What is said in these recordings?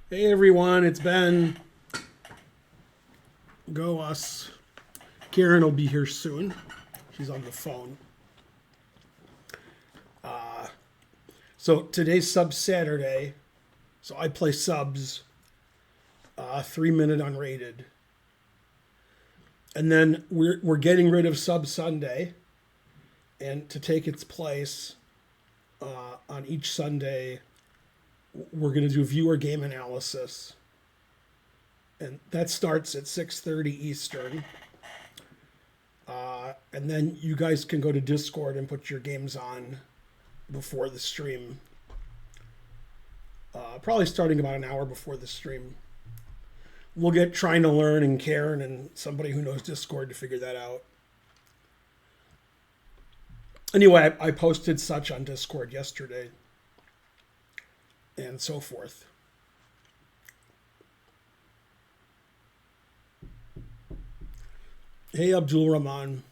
Hey everyone, it's Ben. Go us. Karen will be here soon. She's on the phone. So today's Sub Saturday. So I play subs, 3 minute unrated. And then we're getting rid of Sub Sunday. And to take its place on each Sunday, we're going to do viewer game analysis. And that starts at 6:30 Eastern. And then you guys can go to Discord and put your games on before the stream. Probably starting about an hour before the stream. We'll get Trying to Learn and Karen and somebody who knows Discord to figure that out. Anyway, I posted such on Discord yesterday and so forth. Hey, Abdul Rahman.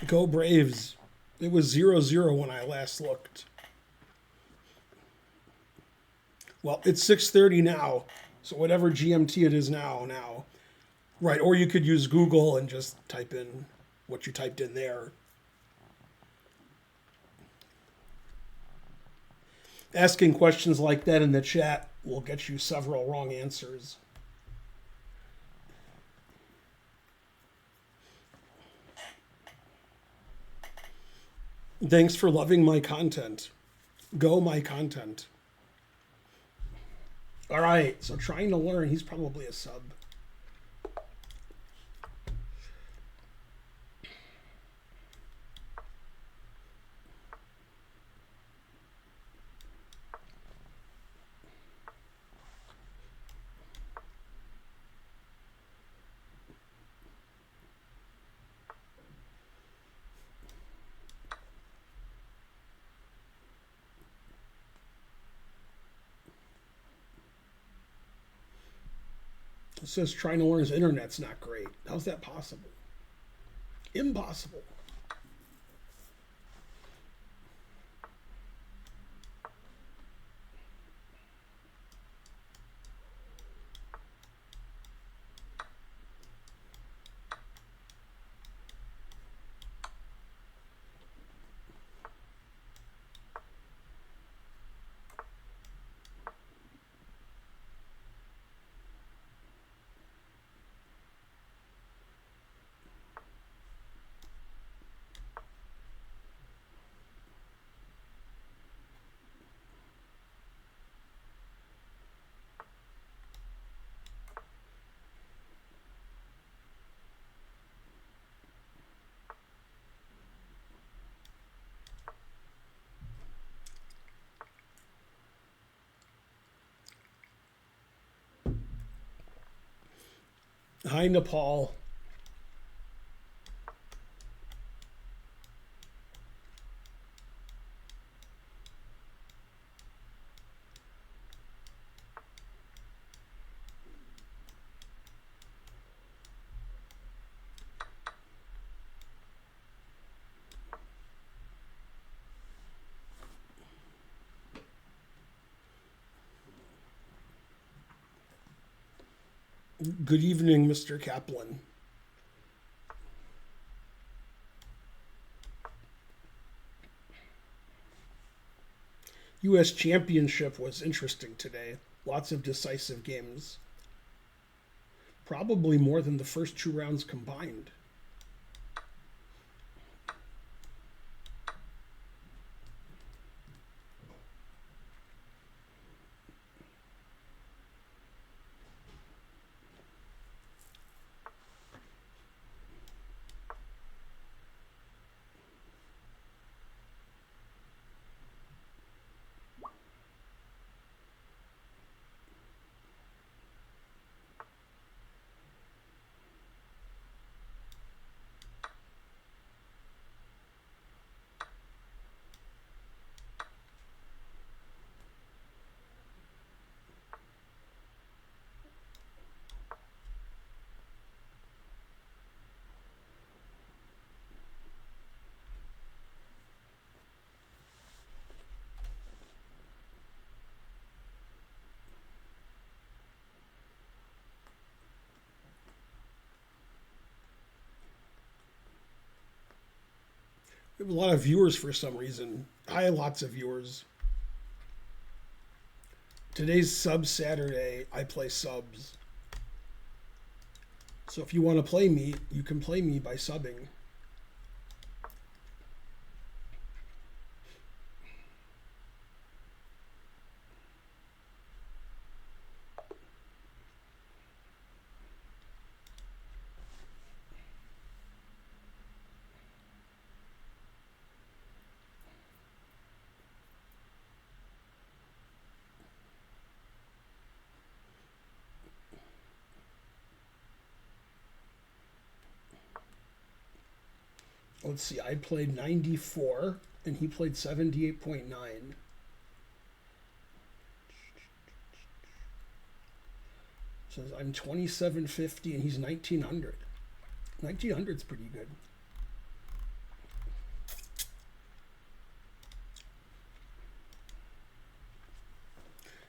Go Braves. It was 0-0 when I last looked. Well, it's 6:30 now, so whatever GMT it is now. Right, or you could use Google and just type in what you typed in there. Asking questions like that in the chat will get you several wrong answers. Thanks for loving my content. Go my content. All right, so Trying to Learn, he's probably a sub. It says Trying to Learn his internet's not great. How's that possible? Impossible. Hi, Nepal. Good evening, Mr. Kaplan. U.S. Championship was interesting today. Lots of decisive games. Probably more than the first two rounds combined. We have a lot of viewers for some reason. I have lots of viewers. Today's Sub Saturday. I play subs. So if you want to play me, you can play me by subbing. Let's see, I played 94 and he played 78.9. So I'm 2750 and he's 1900. 1900's pretty good.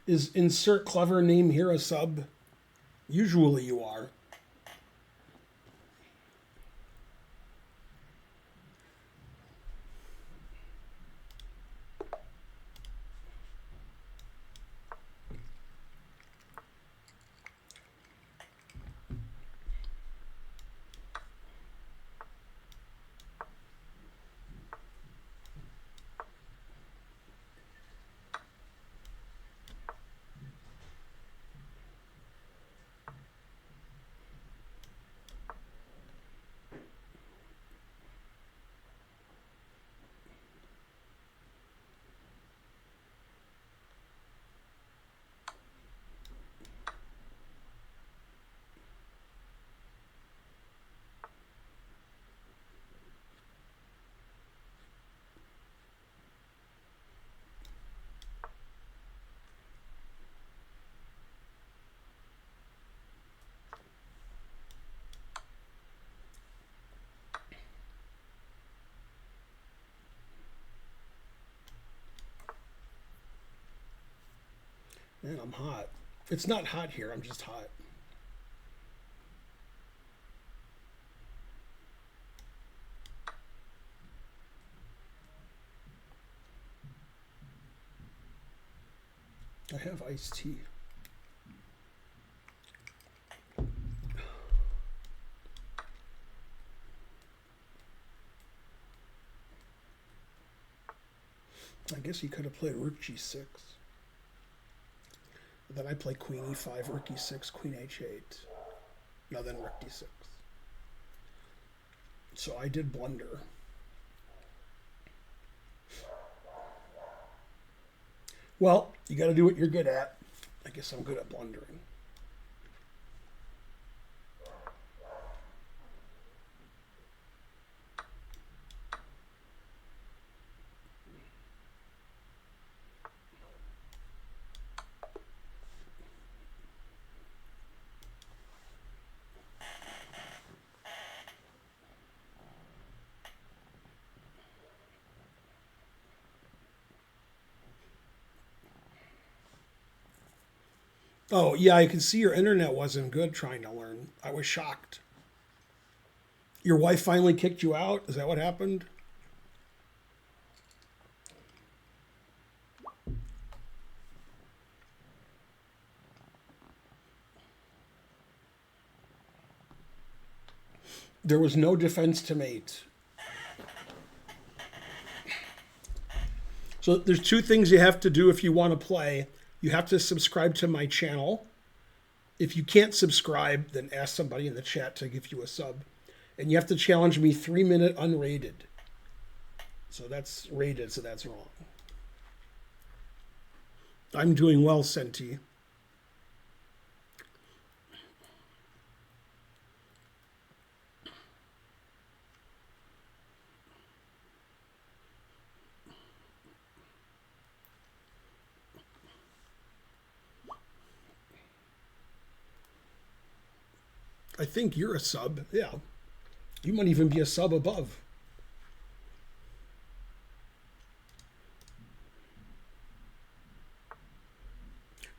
Is insert clever name here a sub? Usually you are. Man, I'm hot. It's not hot here, I'm just hot. I have iced tea. I guess he could have played rook g6. Then I play queen e5, rook e6, queen h8. No, then rook d6. So I did blunder. Well, you got to do what you're good at. I guess I'm good at blundering. Oh, yeah, I can see your internet wasn't good trying to learn. I was shocked. Your wife finally kicked you out? Is that what happened? There was no defense to mate. So there's two things you have to do if you want to play. You have to subscribe to my channel. If you can't subscribe, then ask somebody in the chat to give you a sub. And you have to challenge me 3-minute unrated. So that's rated, so that's wrong. I'm doing well, Senti. I think you're a sub. Yeah. You might even be a sub above.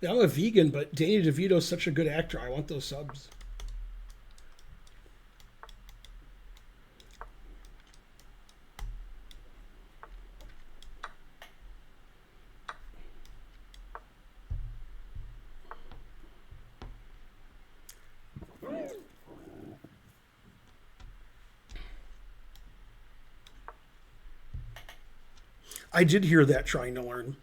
Yeah, I'm a vegan, but Danny DeVito's such a good actor. I want those subs. I did hear that trying to learn.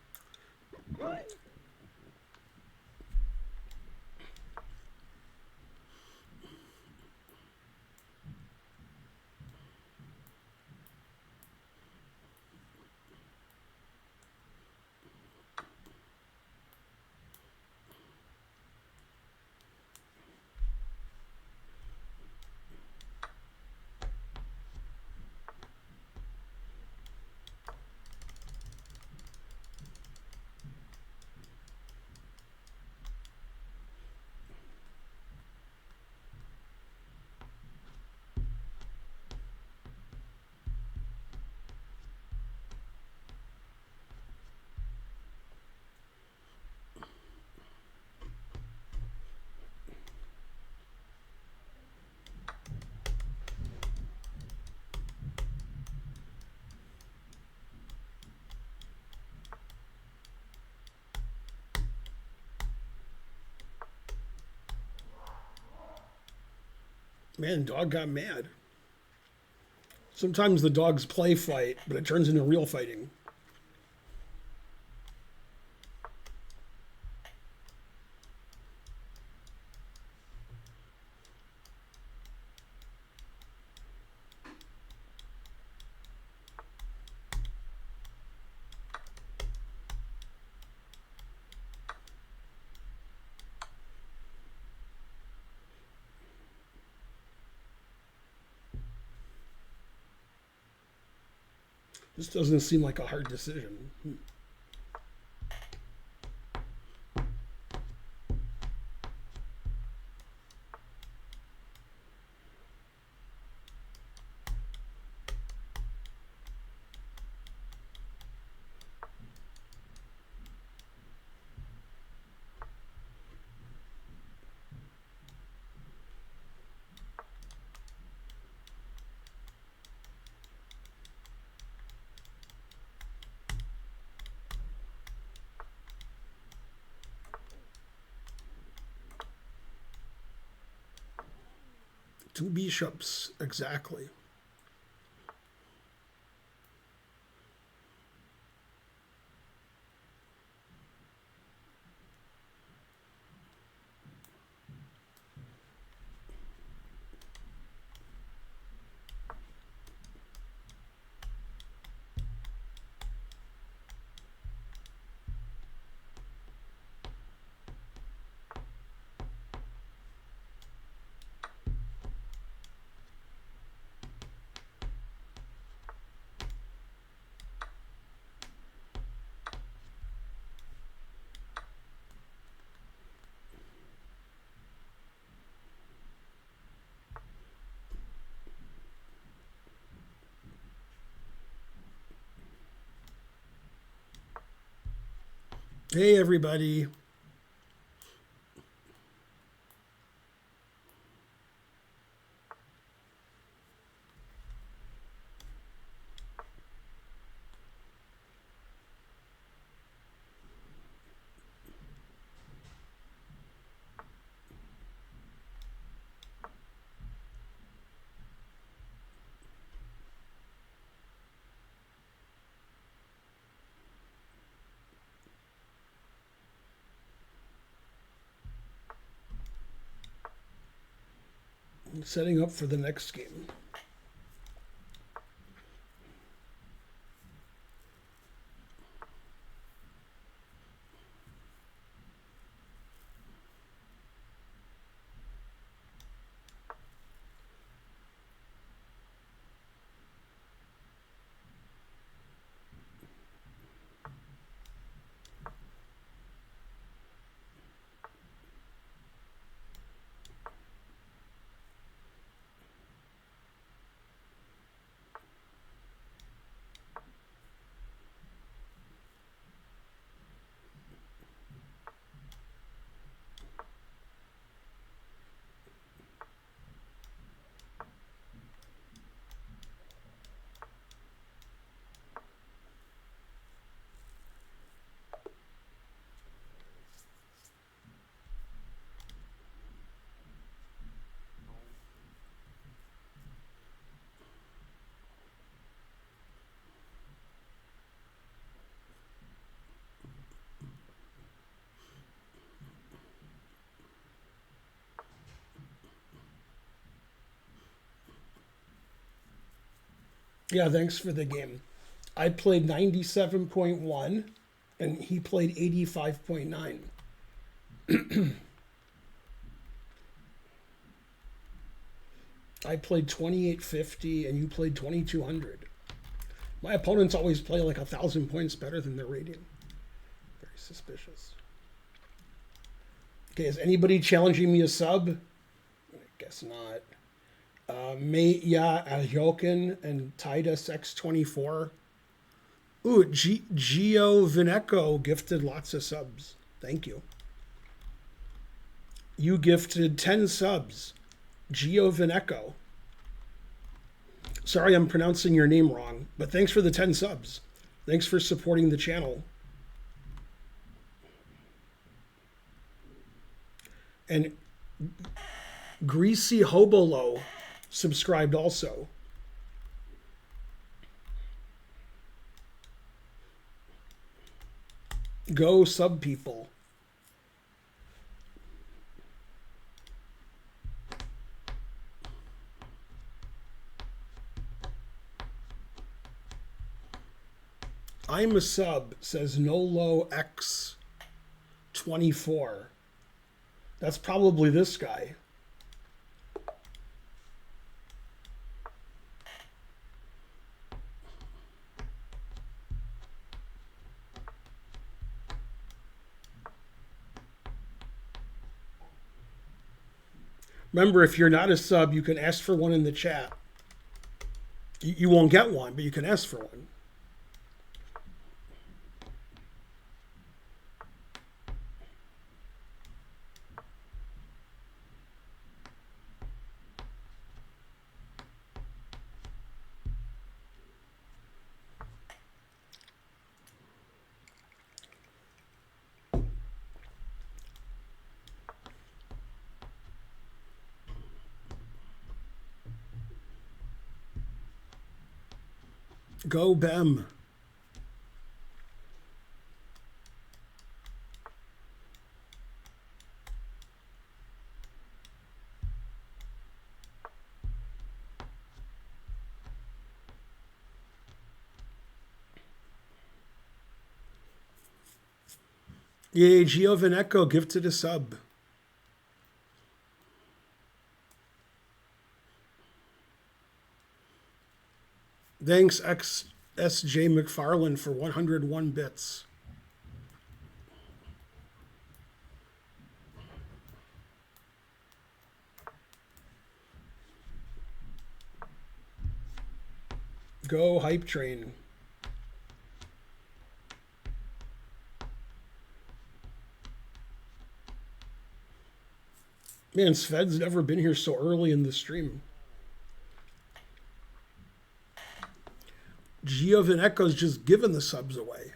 Man, dog got mad. Sometimes the dogs play fight, but it turns into real fighting. This doesn't seem like a hard decision. Two bishops, exactly. Hey, everybody. Setting up for the next game. Yeah, thanks for the game. I played 97.1 and he played 85.9. I played 2850 and you played 2200. My opponents always play like 1,000 points better than their rating. Very suspicious. Okay, is anybody challenging me a sub? I guess not. Meya Aljokin and Titus X24. Ooh, Gio Vineco gifted lots of subs. Thank you. You gifted 10 subs. Gio Vineco. Sorry I'm pronouncing your name wrong, but thanks for the 10 subs. Thanks for supporting the channel. And Greasy Hobolo subscribed also. Go sub people. I'm a sub, says Nolo X24. That's probably this guy. Remember, if you're not a sub, you can ask for one in the chat. You won't get one, but you can ask for one. Go Bem. Yay, Giovaneco gifted a sub. Thanks, XSJ McFarland, for 101 bits. Go Hype Train. Man, Sved's never been here so early in the stream. Giovaneco's just giving the subs away.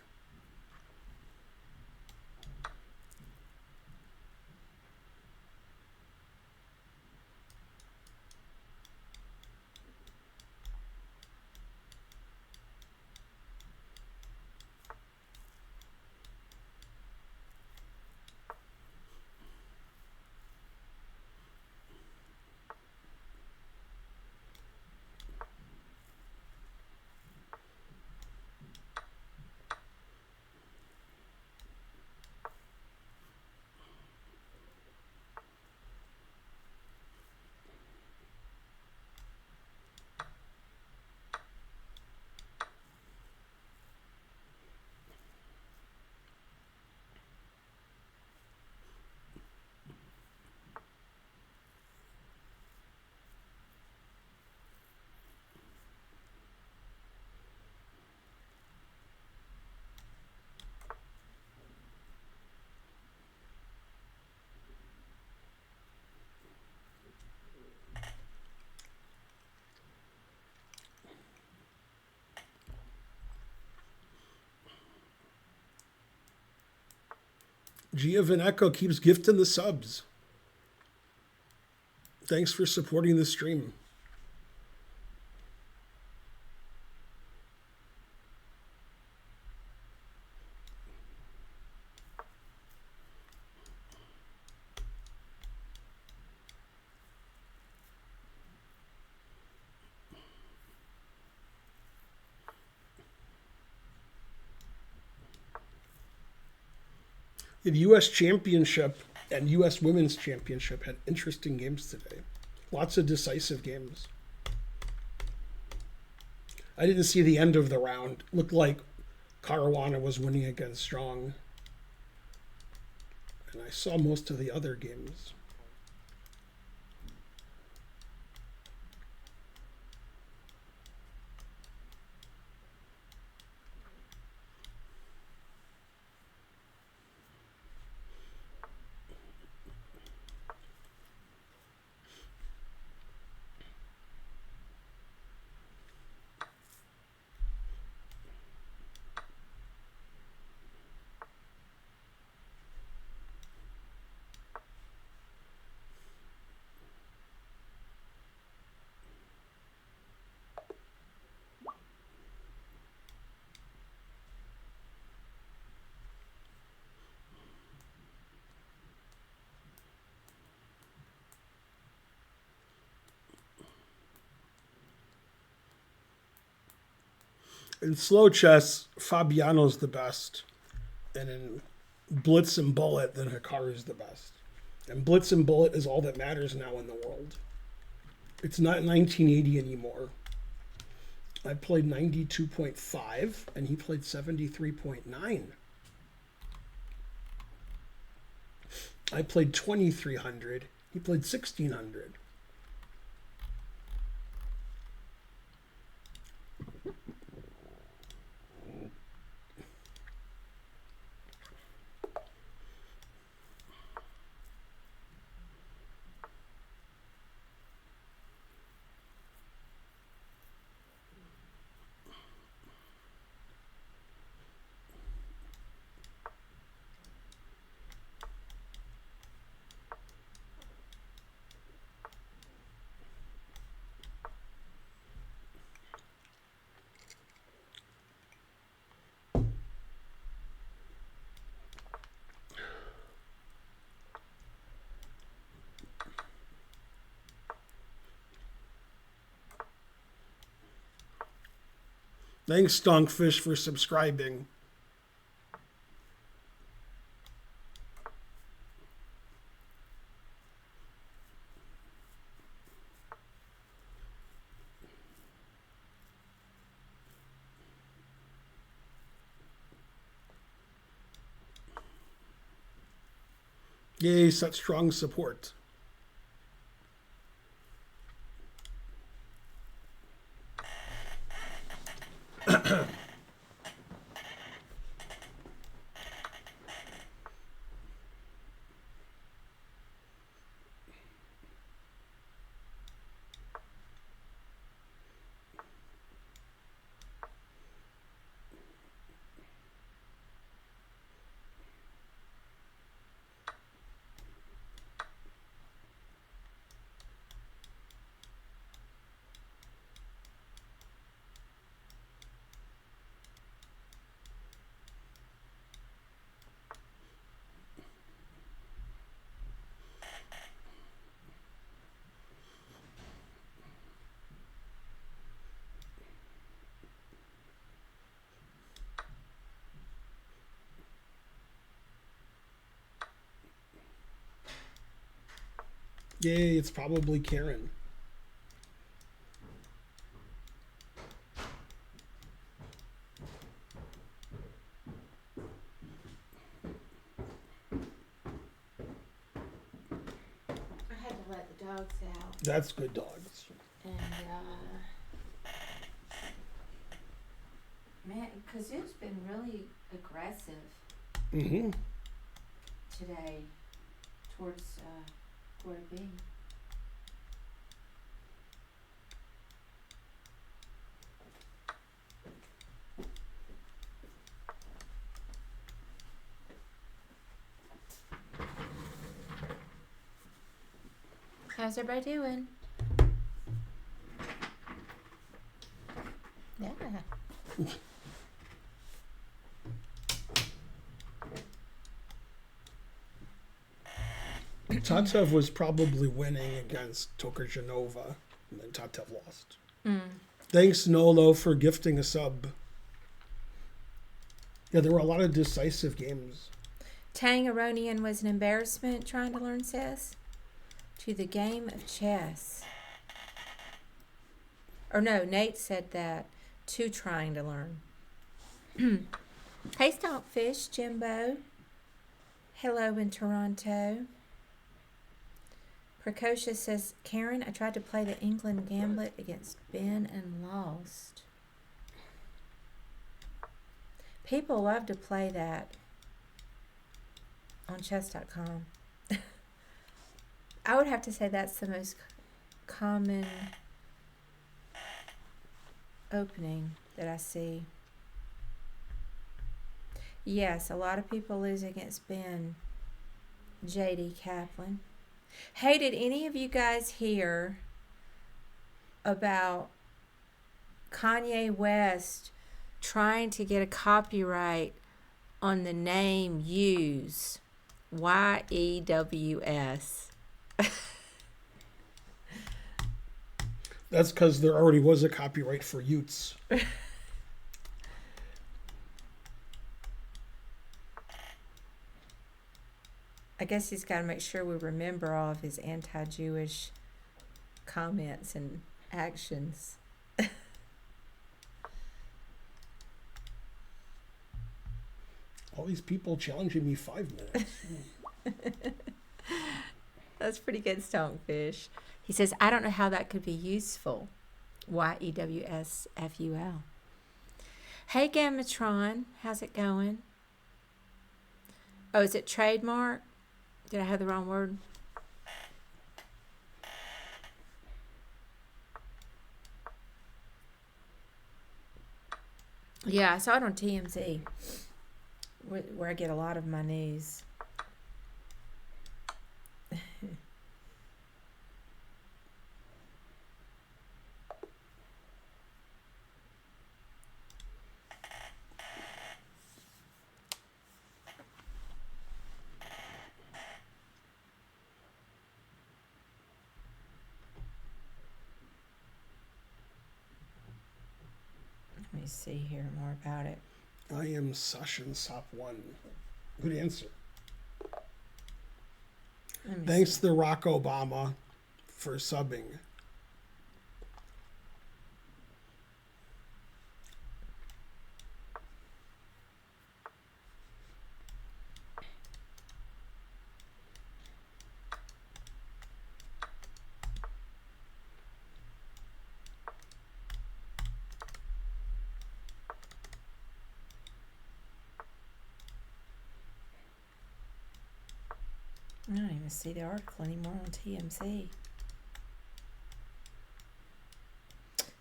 Giovaneco keeps gifting the subs. Thanks for supporting the stream. The U.S. Championship and U.S. Women's Championship had interesting games today. Lots of decisive games. I didn't see the end of the round. Looked like Caruana was winning against Strong. And I saw most of the other games. In slow chess, Fabiano's the best. And in Blitz and Bullet, then Hikaru's the best. And Blitz and Bullet is all that matters now in the world. It's not 1980 anymore. I played 92.5, and he played 73.9. I played 2300. He played 1600. Thanks, Stonkfish, for subscribing. Yay, such strong support. Yay, it's probably Karen. I had to let the dogs out. That's good dogs. And, man, because it's been really aggressive Mm-hmm. today towards Quarter B. How's everybody doing? Yeah. Tatev was probably winning against Tokarjanova, and then Tatev lost. Thanks, Nolo, for gifting a sub. Yeah, there were a lot of decisive games. Tangaronian was an embarrassment trying to learn chess. To the game of chess. Or no, Nate said that. To trying to learn. Hey, Stonkfish, Jimbo. Hello in Toronto. Precocious says, Karen, I tried to play the England Gambit against Ben and lost. People love to play that on chess.com. I would have to say that's the most common opening that I see. Yes, a lot of people lose against Ben. JD Kaplan. Hey, did any of you guys hear about Kanye West trying to get a copyright on the name Yews? Yews. That's because there already was a copyright for Utes. I guess he's got to make sure we remember all of his anti-Jewish comments and actions. All these people challenging me 5 minutes. That's pretty good, Stonefish. He says, I don't know how that could be useful. YEWSFUL. Hey, Gamatron. How's it going? Oh, is it trademark? Did I have the wrong word? Yeah, I saw it on TMZ, where I get a lot of my news. Let me see here more about it. I am Sashin Sop1. Good answer. Thanks to Barack Obama for subbing. I don't even see the article anymore on TMZ.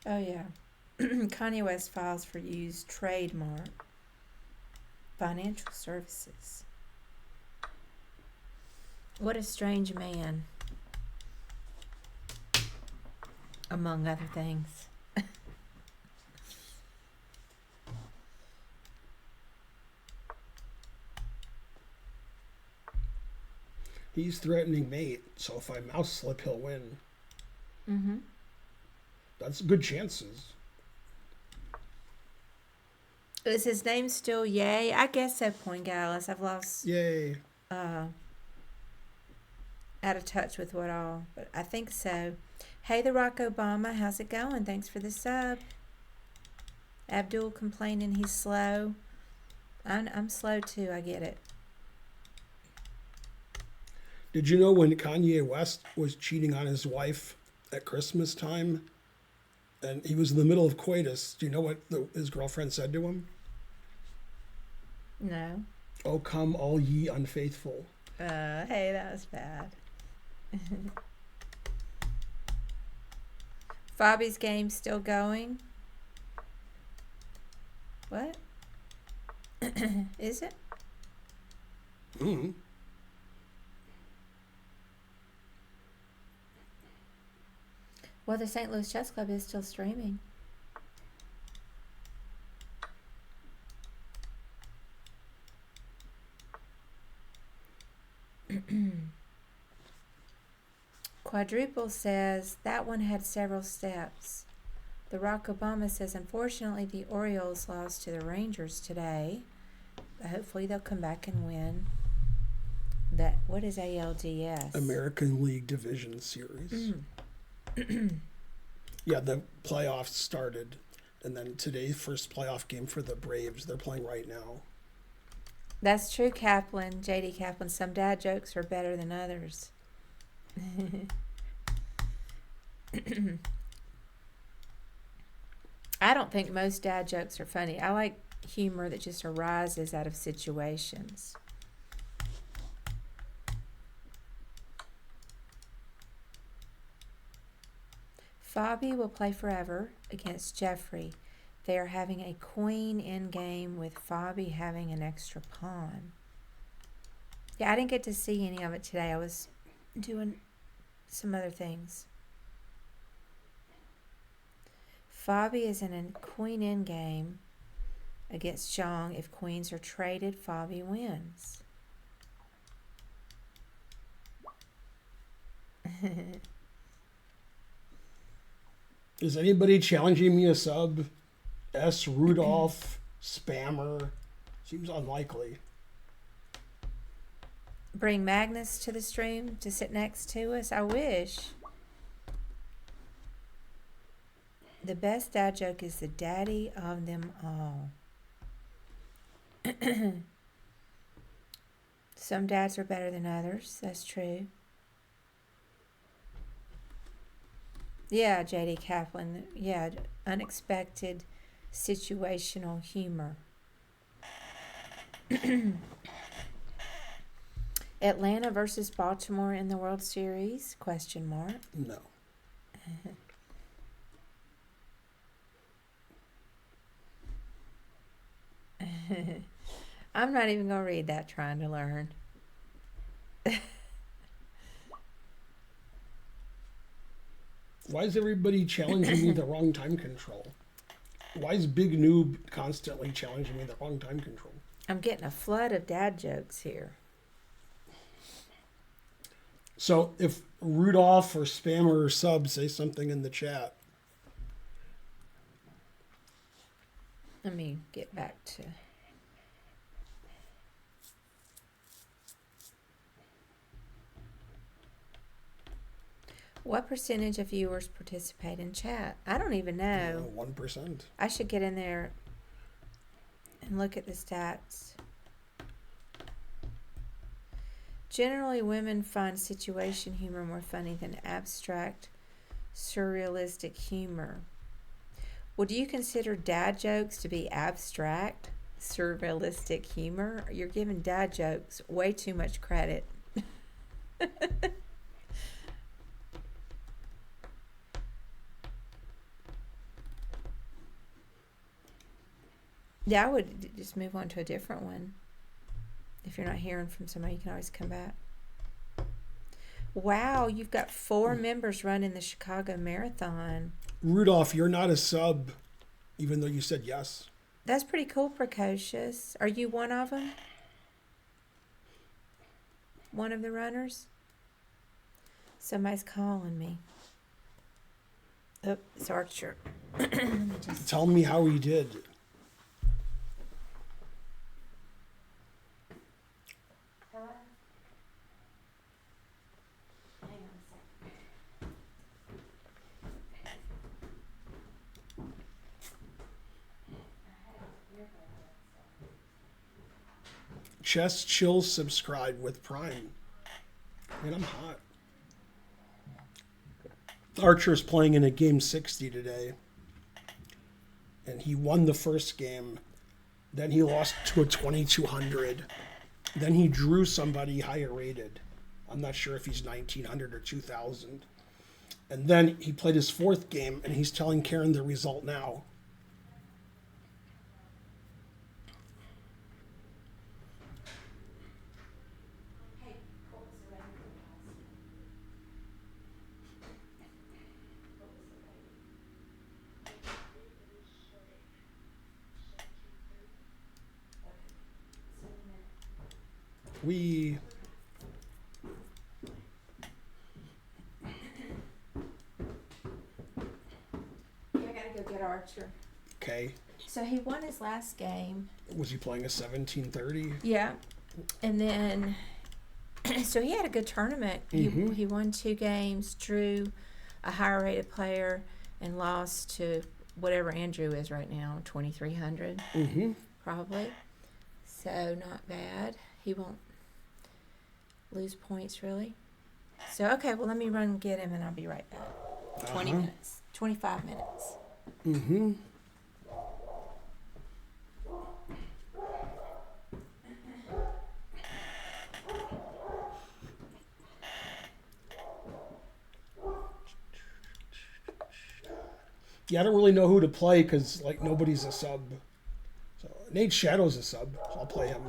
Oh, yeah. Kanye West files for use trademark. Financial services. What a strange man. Among other things. He's threatening mate, so if I mouse slip, he'll win. Mm-hmm. That's good chances. Is his name still Yay? I guess so, Point Gallus. I've lost Yay. out of touch with what all, but I think so. Hey, the Rock Obama, how's it going? Thanks for the sub. Abdul complaining he's slow. I'm slow too, I get it. Did you know when Kanye West was cheating on his wife at Christmas time and he was in the middle of coitus, do you know what his girlfriend said to him? No. Oh, come all ye unfaithful. Hey, that was bad. Fabi's game still going? What? Is it? Mm-hmm. Well, the St. Louis Chess Club is still streaming. Quadruple says that one had several steps. The Rock Obama says, unfortunately, the Orioles lost to the Rangers today, but hopefully they'll come back and win. What is ALDS? American League Division Series. Yeah, the playoffs started, and then today, first playoff game for the Braves. They're playing right now. That's true, Kaplan. JD Kaplan. Some dad jokes are better than others. I don't think most dad jokes are funny. I like humor that just arises out of situations. Fabi will play forever against Jeffrey. They are having a queen endgame with Fabi having an extra pawn. Yeah, I didn't get to see any of it today. I was doing some other things. Fabi is in a queen endgame against Zhang. If queens are traded, Fabi wins. Is anybody challenging me a sub? S. Rudolph, spammer. Seems unlikely. Bring Magnus to the stream to sit next to us. I wish. The best dad joke is the daddy of them all. Some dads are better than others. That's true. Yeah, JD Kaplan. Yeah, unexpected situational humor. Atlanta versus Baltimore in the World Series? Question mark. No. I'm not even going to read that, trying to learn. Why is everybody challenging me the wrong time control? Why is Big Noob constantly challenging me the wrong time control? I'm getting a flood of dad jokes here. So if Rudolph or Spammer or Sub say something in the chat. Let me get back to... What percentage of viewers participate in chat? I don't even know. 1%. I should get in there and look at the stats. Generally, women find situation humor more funny than abstract, surrealistic humor. Well, do you consider dad jokes to be abstract, surrealistic humor? You're giving dad jokes way too much credit. Yeah, I would just move on to a different one. If you're not hearing from somebody, you can always come back. Wow, you've got 4 members running the Chicago Marathon. Rudolph, you're not a sub, even though you said yes. That's pretty cool, Precocious. Are you one of them? One of the runners? Somebody's calling me. Oh, it's Archer. Tell me how he did. Chess Chill subscribe with Prime. Man, I'm hot. Archer's playing in a game 60 today. And he won the first game. Then he lost to a 2200. Then he drew somebody higher rated. I'm not sure if he's 1900 or 2000. And then he played his 4th game, and he's telling Karen the result now. We... I gotta go get Archer. Okay. So he won his last game. Was he playing a 1730? Yeah. And then So he had a good tournament. He won 2 games, drew a higher rated player, and lost to whatever Andrew is right now, 2,300 probably. So not bad. He won't lose points really. So okay, well let me run and get him, and I'll be right back. 20 minutes, 25 minutes. Yeah, I don't really know who to play because like nobody's a sub. So Nate Shadow's a sub, so I'll play him.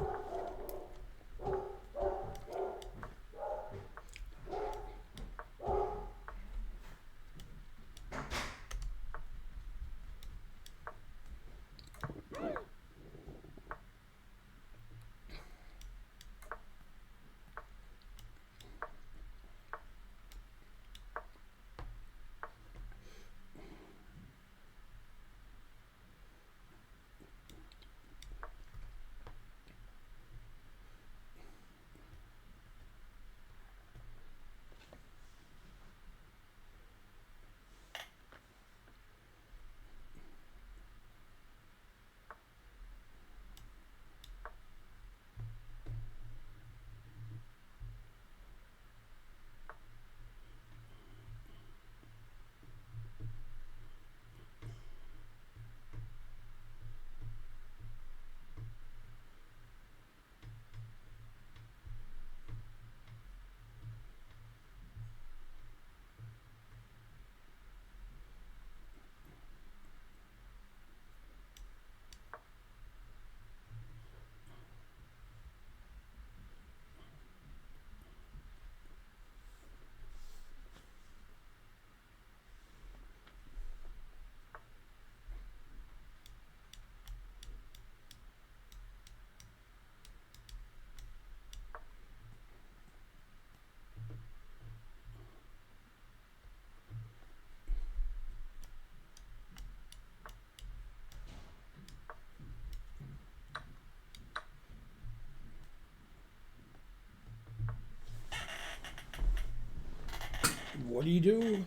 What do you do?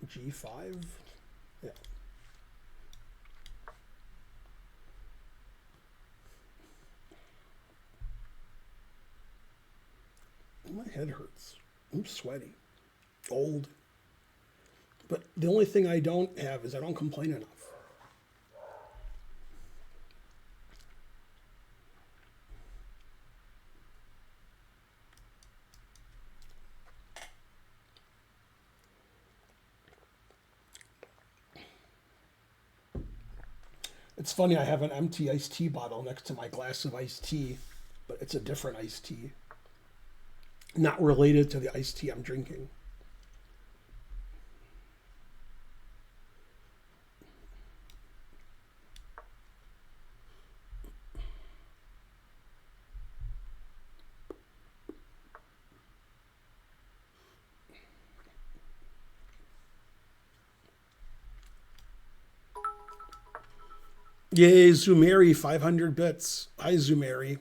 G5? Yeah. My head hurts. I'm sweaty. Old. But the only thing I don't have is I don't complain enough. It's funny, I have an empty iced tea bottle next to my glass of iced tea, but it's a different iced tea. Not related to the iced tea I'm drinking. Yay, Zumeri, 500 bits. Hi, Zumeri.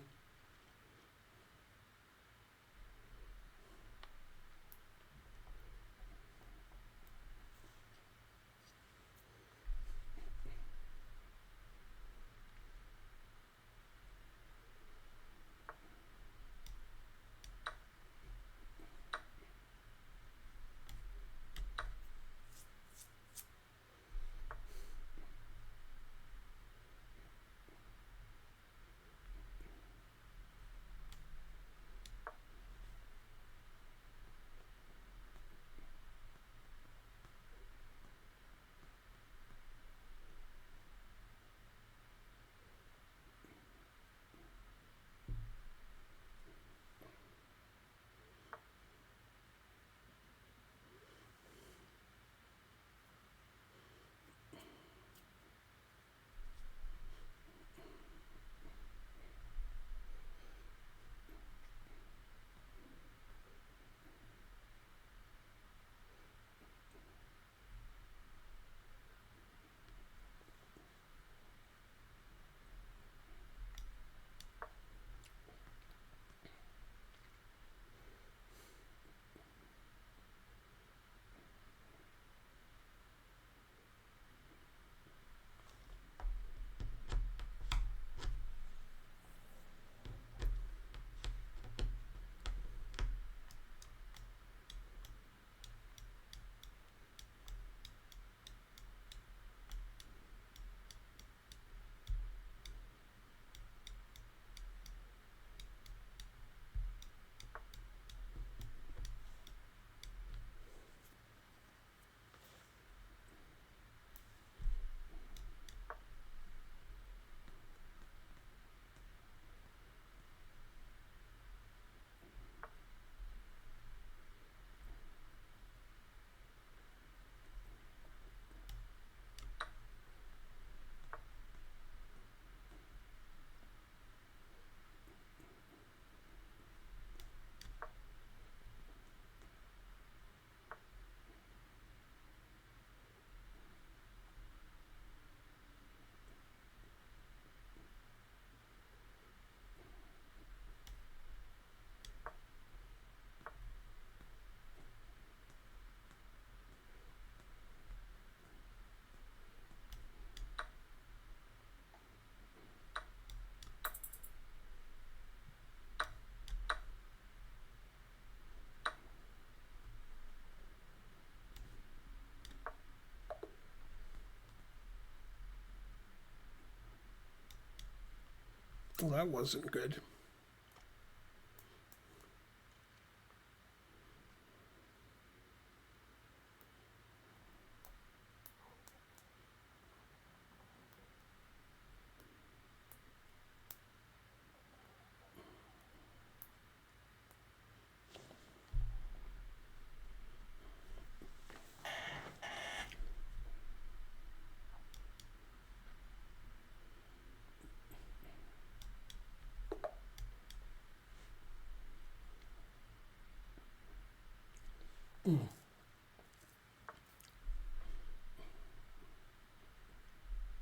Well, that wasn't good.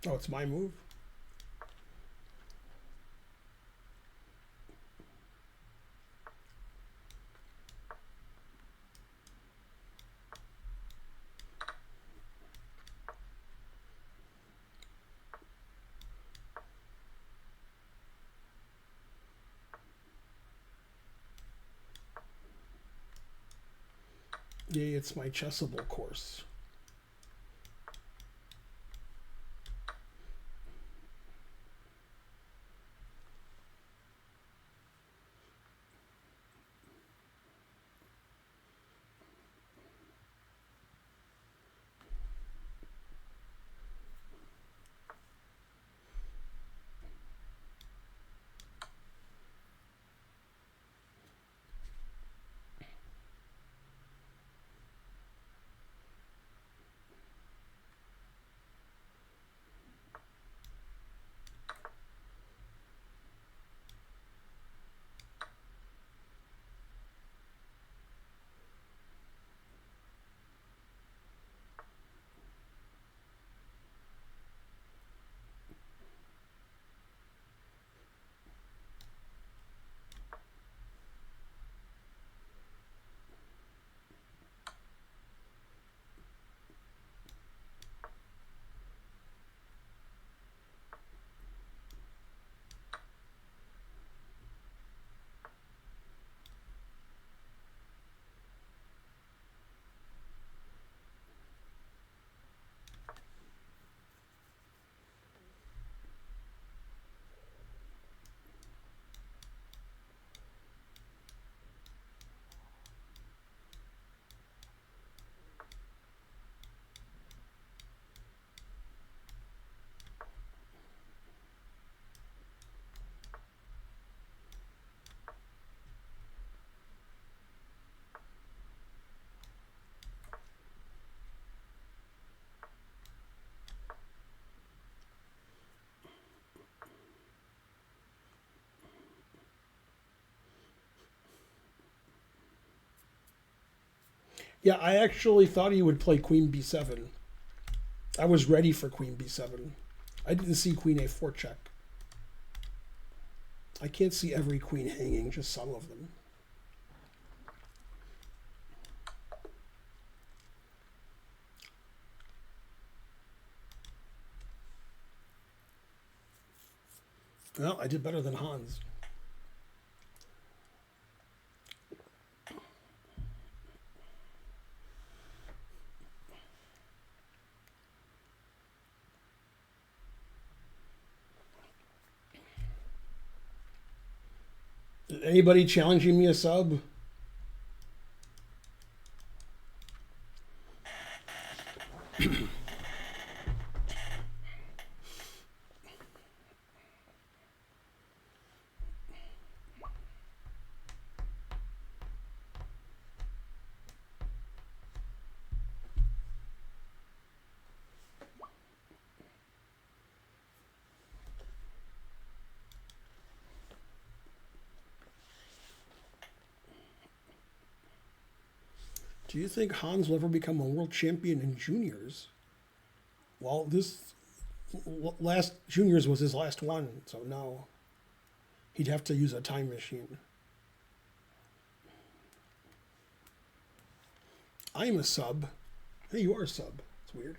Oh, it's my move? Yay, it's my chessable course. Yeah, I actually thought he would play Queen B7. I was ready for Queen B7. I didn't see Queen A4 check. I can't see every queen hanging, just some of them. Well, I did better than Hans. Anybody challenging me a sub? Do you think Hans will ever become a world champion in juniors? Well, this last juniors was his last one, so no. He'd have to use a time machine. I'm a sub. Hey, you are a sub. It's weird.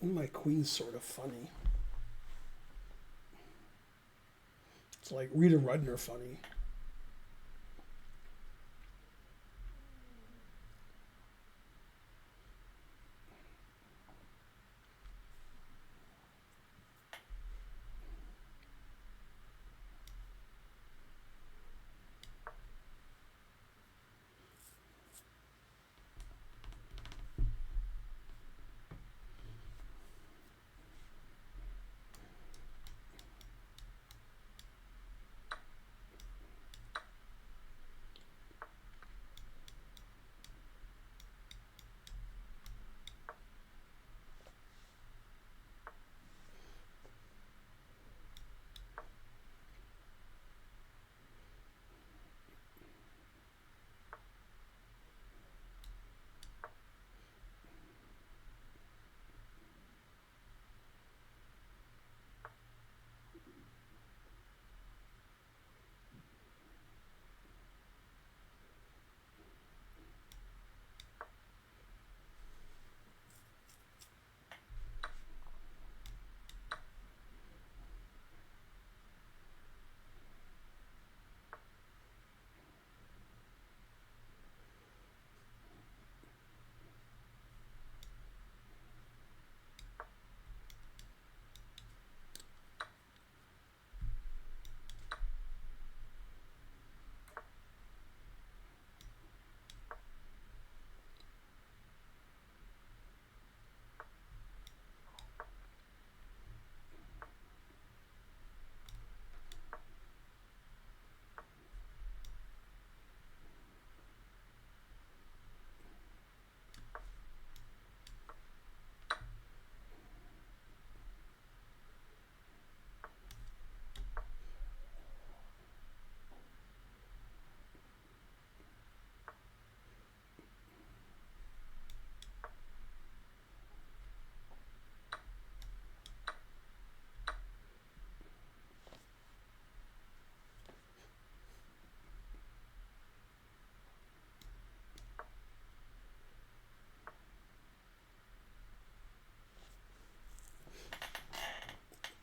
My queen's sort of funny. It's like Rita Rudner funny.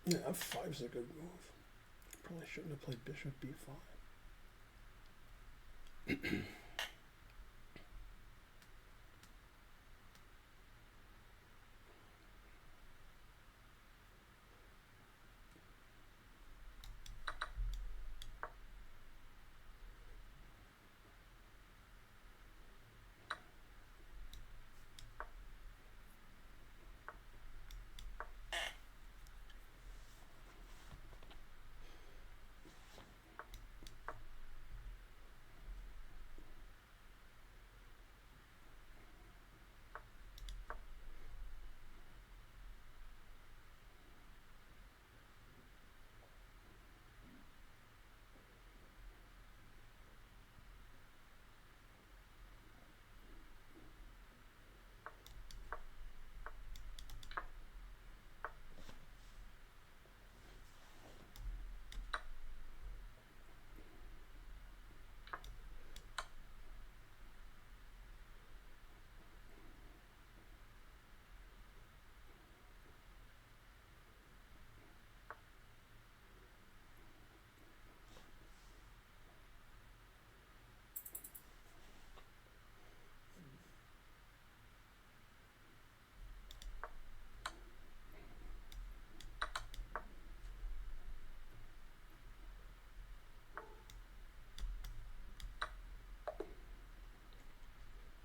Yeah, f5's a good move. Probably shouldn't have played bishop b5.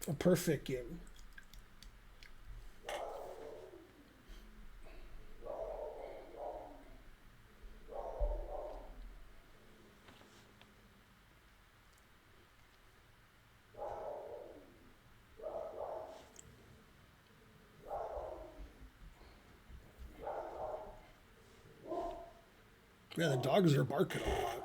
A perfect game. Yeah, the dogs are barking a lot.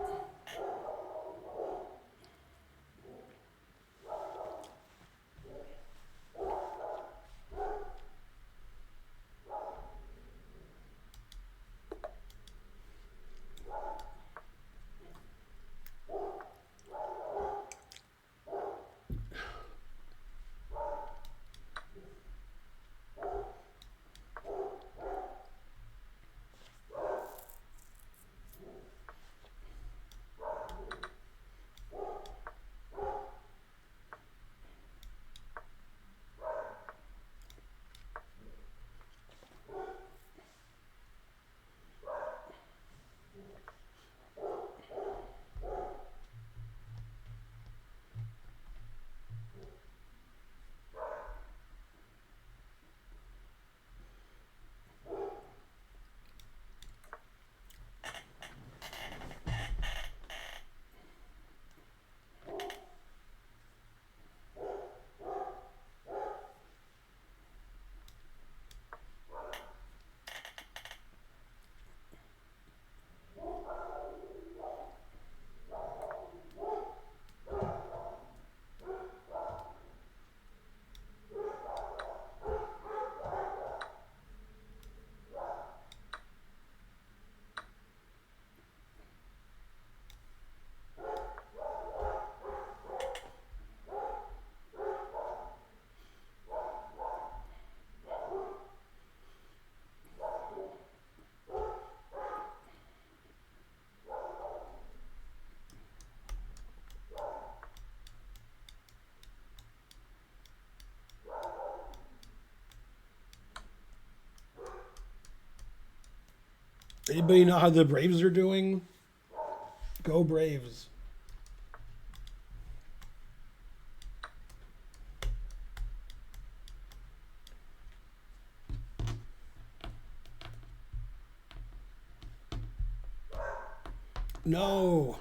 Anybody know how the Braves are doing? Go Braves. No.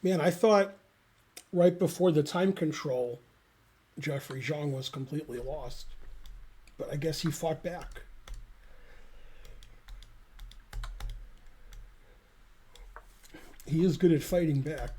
Man, I thought right before the time control, Jeffrey Zhang was completely lost. But I guess he fought back. He is good at fighting back.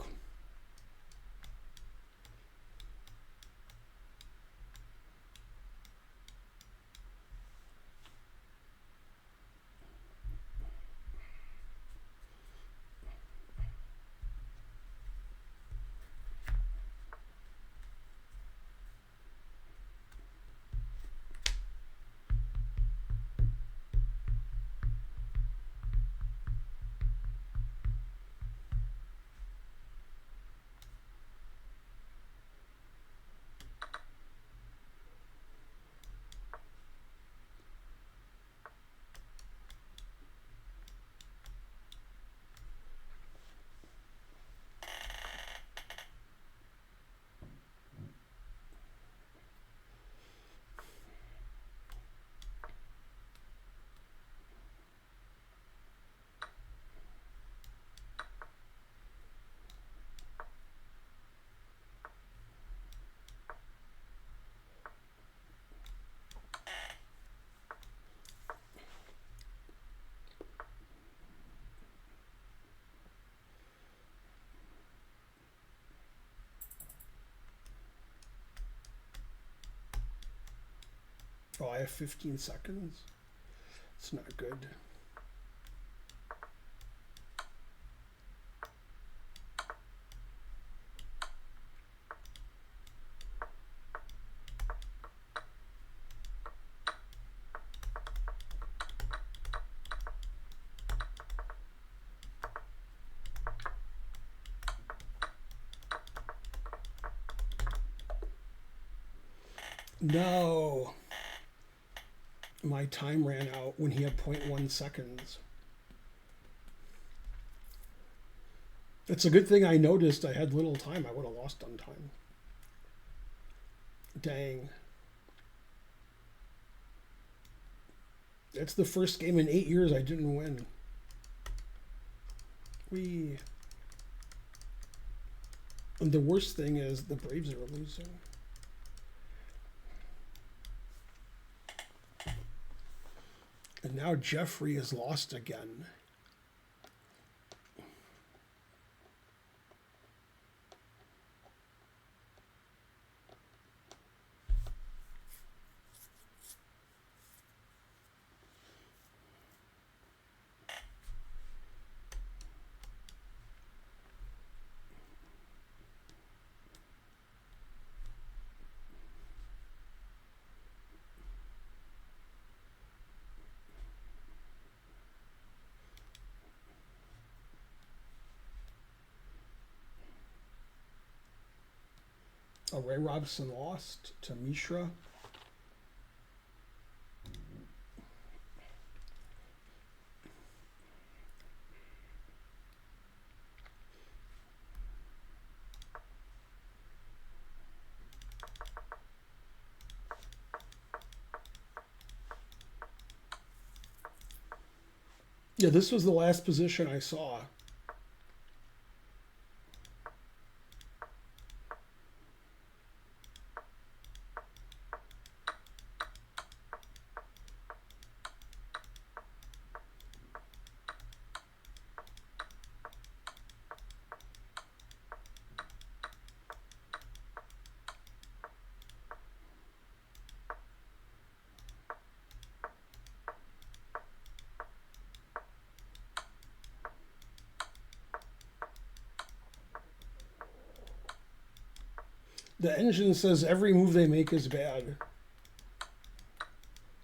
Oh, I have 15 seconds. It's not good. No. My time ran out when he had 0.1 seconds. It's a good thing I noticed I had little time. I would have lost on time. Dang. It's the first game in 8 years I didn't win. And the worst thing is the Braves are losing. And now Jeffrey is lost again. Ray Robson lost to Mishra. Yeah, this was the last position I saw. The engine says every move they make is bad.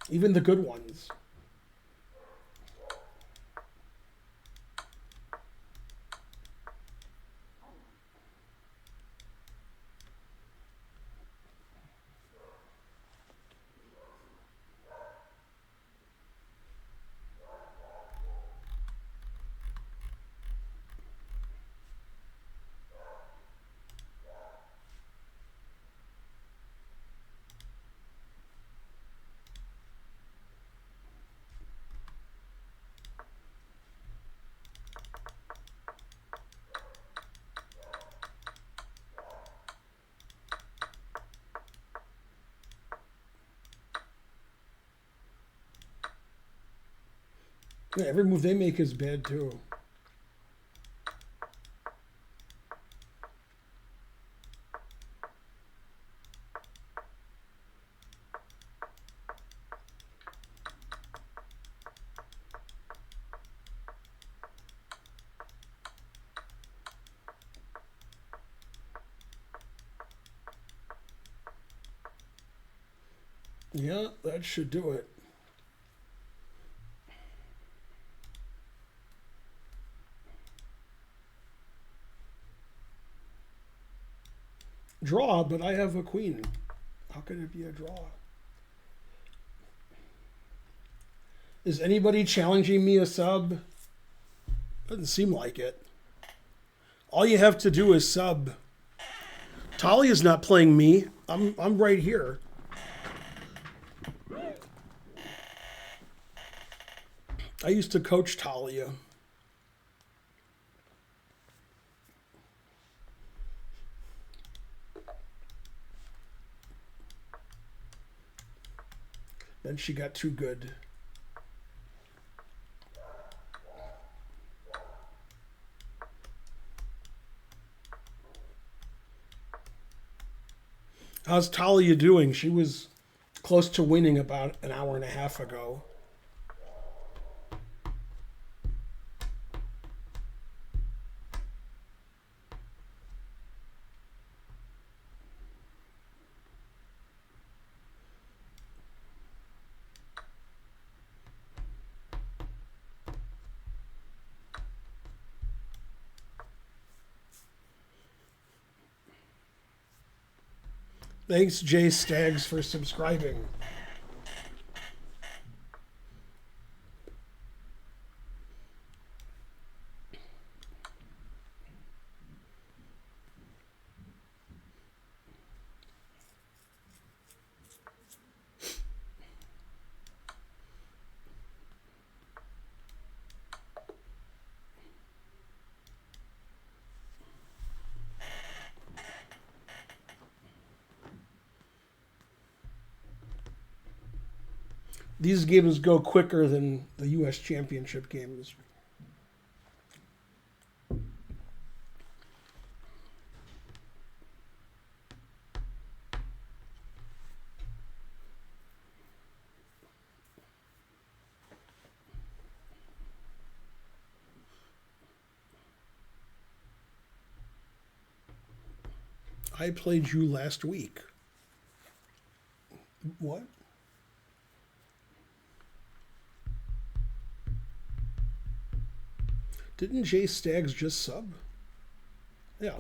Even the good ones. Yeah, every move they make is bad too. Yeah, that should do it. Draw, but I have a queen. How could it be a draw? Is anybody challenging me a sub? Doesn't seem like it. All you have to do is sub. Talia's not playing me. I'm right here. I used to coach Talia. Then she got too good. How's Talia doing? She was close to winning about an hour and a half ago. Thanks, Jay Staggs, for subscribing. these games go quicker than the U.S. Championship games. I played you last week. What? Didn't Jay Staggs just sub? Yeah.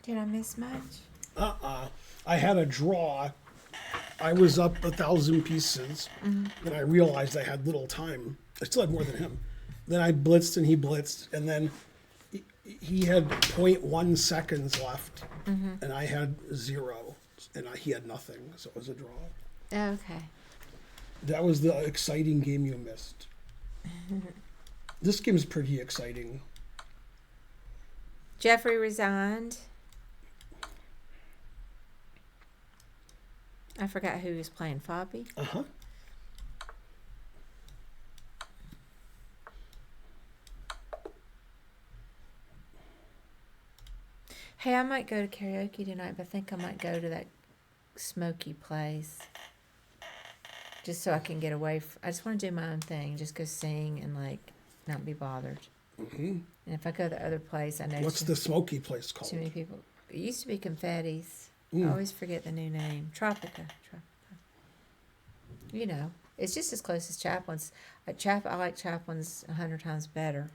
Did I miss much? I had a draw. I was up 1,000 pieces, and I realized I had little time. I still had more than him. Then I blitzed and he blitzed, and then he had 0.1 seconds left, and I had 0, and he had nothing, so it was a draw. Okay. That was the exciting game you missed. This game's pretty exciting. Jeffrey resigned. I forgot who was playing. Fobby? Uh-huh. Hey, I might go to karaoke tonight, but I think I might go to that smoky place. Just so I can get away. I just want to do my own thing. Just go sing and, like, not be bothered. Mm-hmm. And if I go to the other place, I know. What's the smoky place called? Too many people. It used to be Confetti's. I always forget the new name. Tropica. You know, it's just as close as Chaplin's. I like Chaplin's 100 times better.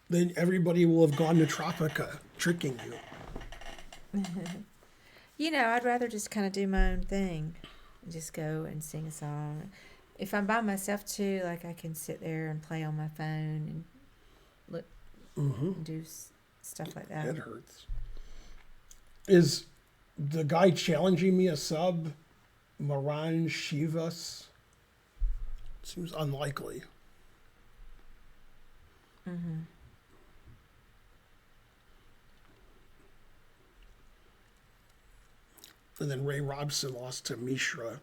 Then everybody will have gone to Tropica, tricking you. You know, I'd rather just kind of do my own thing. Just go and sing a song. If I'm by myself, too, like I can sit there and play on my phone and look and do stuff like that. It hurts. Is the guy challenging me a sub Moran Shivas? Seems unlikely. Mm-hmm. And then Ray Robson lost to Mishra.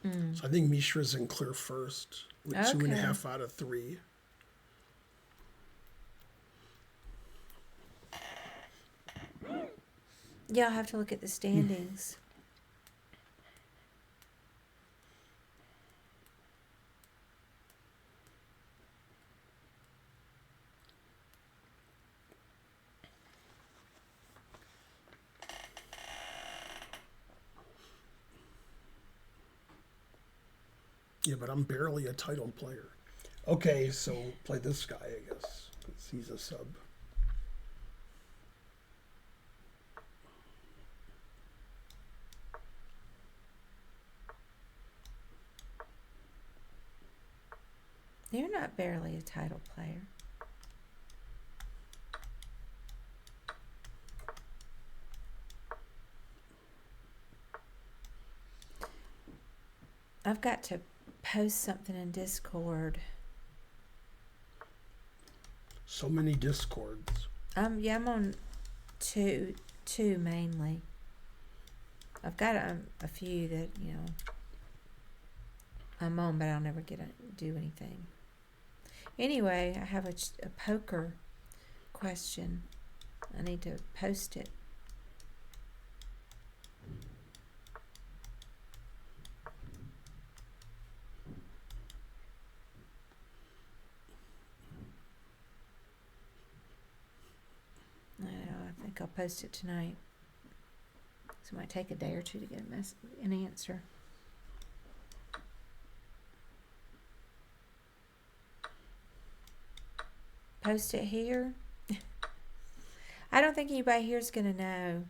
So I think Mishra's in clear first with 2.5 out of 3. Yeah, I'll have to look at the standings. Yeah, but I'm barely a titled player. Okay, so play this guy, I guess, because he's a sub. You're not barely a title player. I've got to post something in Discord. So many Discords. I'm on two mainly. I've got a few that, you know, I'm on, but I'll never get to do anything. Anyway, I have a poker question. I need to post it. I know, I think I'll post it tonight. So it might take a day or two to get an answer. Post it here. I don't think anybody here is going to know.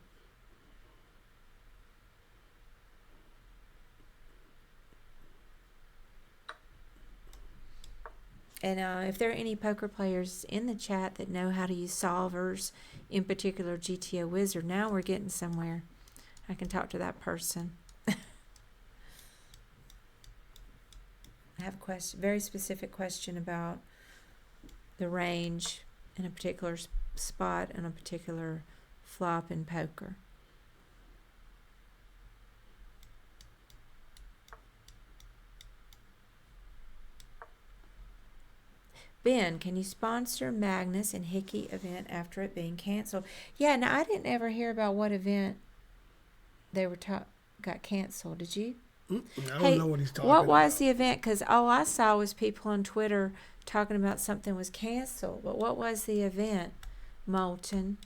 And if there are any poker players in the chat that know how to use solvers, in particular GTO Wizard, now we're getting somewhere. I can talk to that person. I have a question, very specific question about the range in a particular spot and a particular flop in poker. Ben, can you sponsor Magnus and Hickey event after it being canceled? Yeah, now I didn't ever hear about what event they were got canceled. Did you? I don't know what he's talking about. What was the event? Because all I saw was people on Twitter talking about something was canceled. But what was the event, Moulton?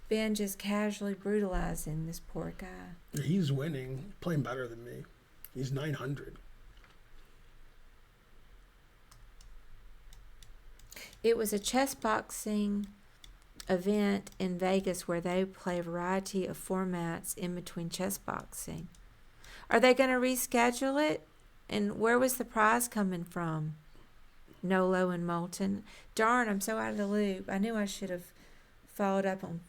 Ben just casually brutalizing this poor guy. He's winning, playing better than me. He's 900. It was a chess boxing event in Vegas where they play a variety of formats in between chess boxing. Are they going to reschedule it? And where was the prize coming from? Nolo and Moulton. Darn, I'm so out of the loop. I knew I should have followed up on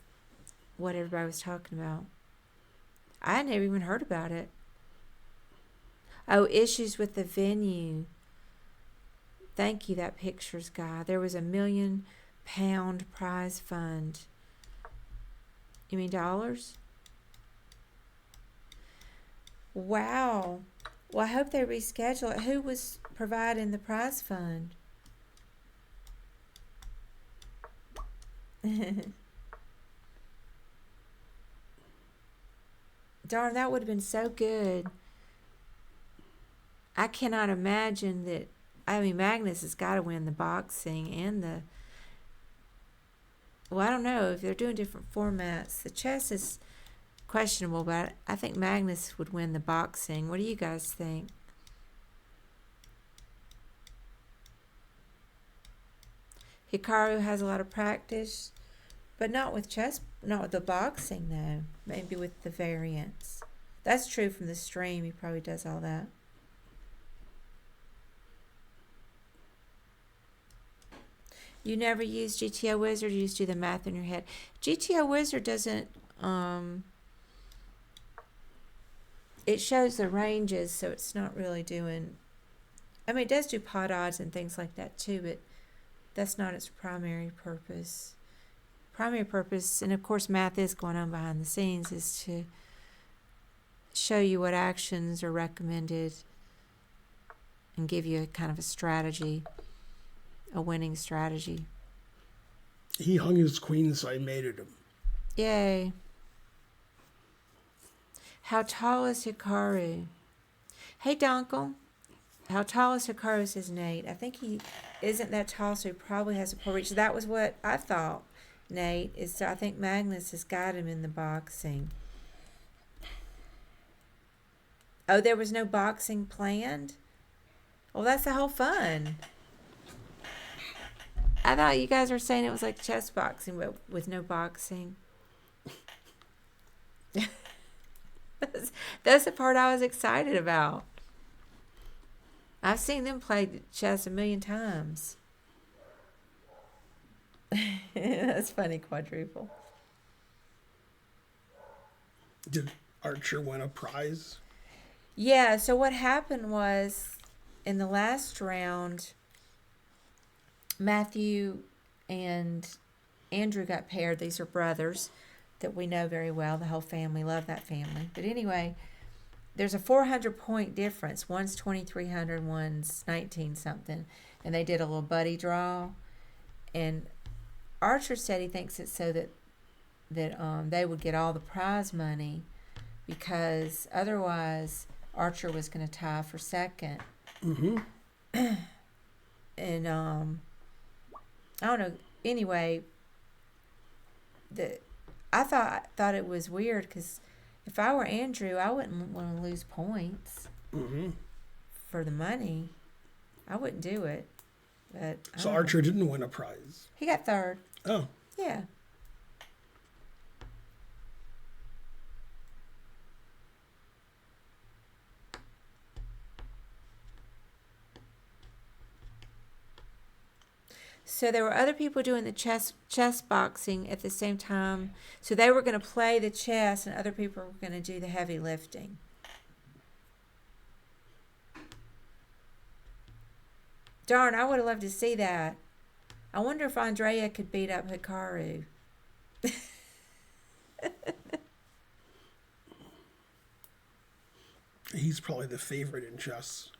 what everybody was talking about. I had never even heard about it. Oh, issues with the venue. Thank you, that pictures guy. There was £1 million prize fund. You mean dollars? Wow. Well, I hope they reschedule it. Who was providing the prize fund? Darn, that would have been so good. I cannot imagine that. I mean, Magnus has got to win the boxing and the. Well, I don't know if they're doing different formats. The chess is questionable, but I think Magnus would win the boxing. What do you guys think? Hikaru has a lot of practice, but not with chess, not with the boxing though. Maybe with the variants. That's true from the stream. He probably does all that. You never use GTO Wizard, you just do the math in your head. GTO Wizard doesn't, it shows the ranges, so it's not really doing, I mean, it does do pot odds and things like that too, but that's not its primary purpose. Primary purpose, and of course math is going on behind the scenes, is to show you what actions are recommended and give you a kind of a strategy. A winning strategy. He hung his queen, so I mated him. Yay. How tall is Hikaru? Hey, Donkel. How tall is Hikaru, says Nate. I think he isn't that tall, so he probably has a poor reach. That was what I thought, Nate. Is I think Magnus has got him in the boxing. Oh, there was no boxing planned? Well, that's the whole fun. I thought you guys were saying it was like chess boxing, but with no boxing. That's the part I was excited about. I've seen them play chess 1,000,000 times. That's funny, quadruple. Did Archer win a prize? Yeah, so what happened was in the last round, Matthew and Andrew got paired. These are brothers that we know very well. The whole family, love that family. But anyway, there's a 400-point difference. One's 2,300, one's 19 something. And they did a little buddy draw. And Archer said he thinks it's so that they would get all the prize money, because otherwise Archer was going to tie for second. Mm-hmm. And I don't know. Anyway, I thought it was weird, because if I were Andrew, I wouldn't want to lose points for the money. I wouldn't do it. But so Archer didn't win a prize. He got third. Oh. Yeah. So there were other people doing the chess boxing at the same time. So they were going to play the chess, and other people were going to do the heavy lifting. Darn, I would have loved to see that. I wonder if Andrea could beat up Hikaru. He's probably the favorite in chess.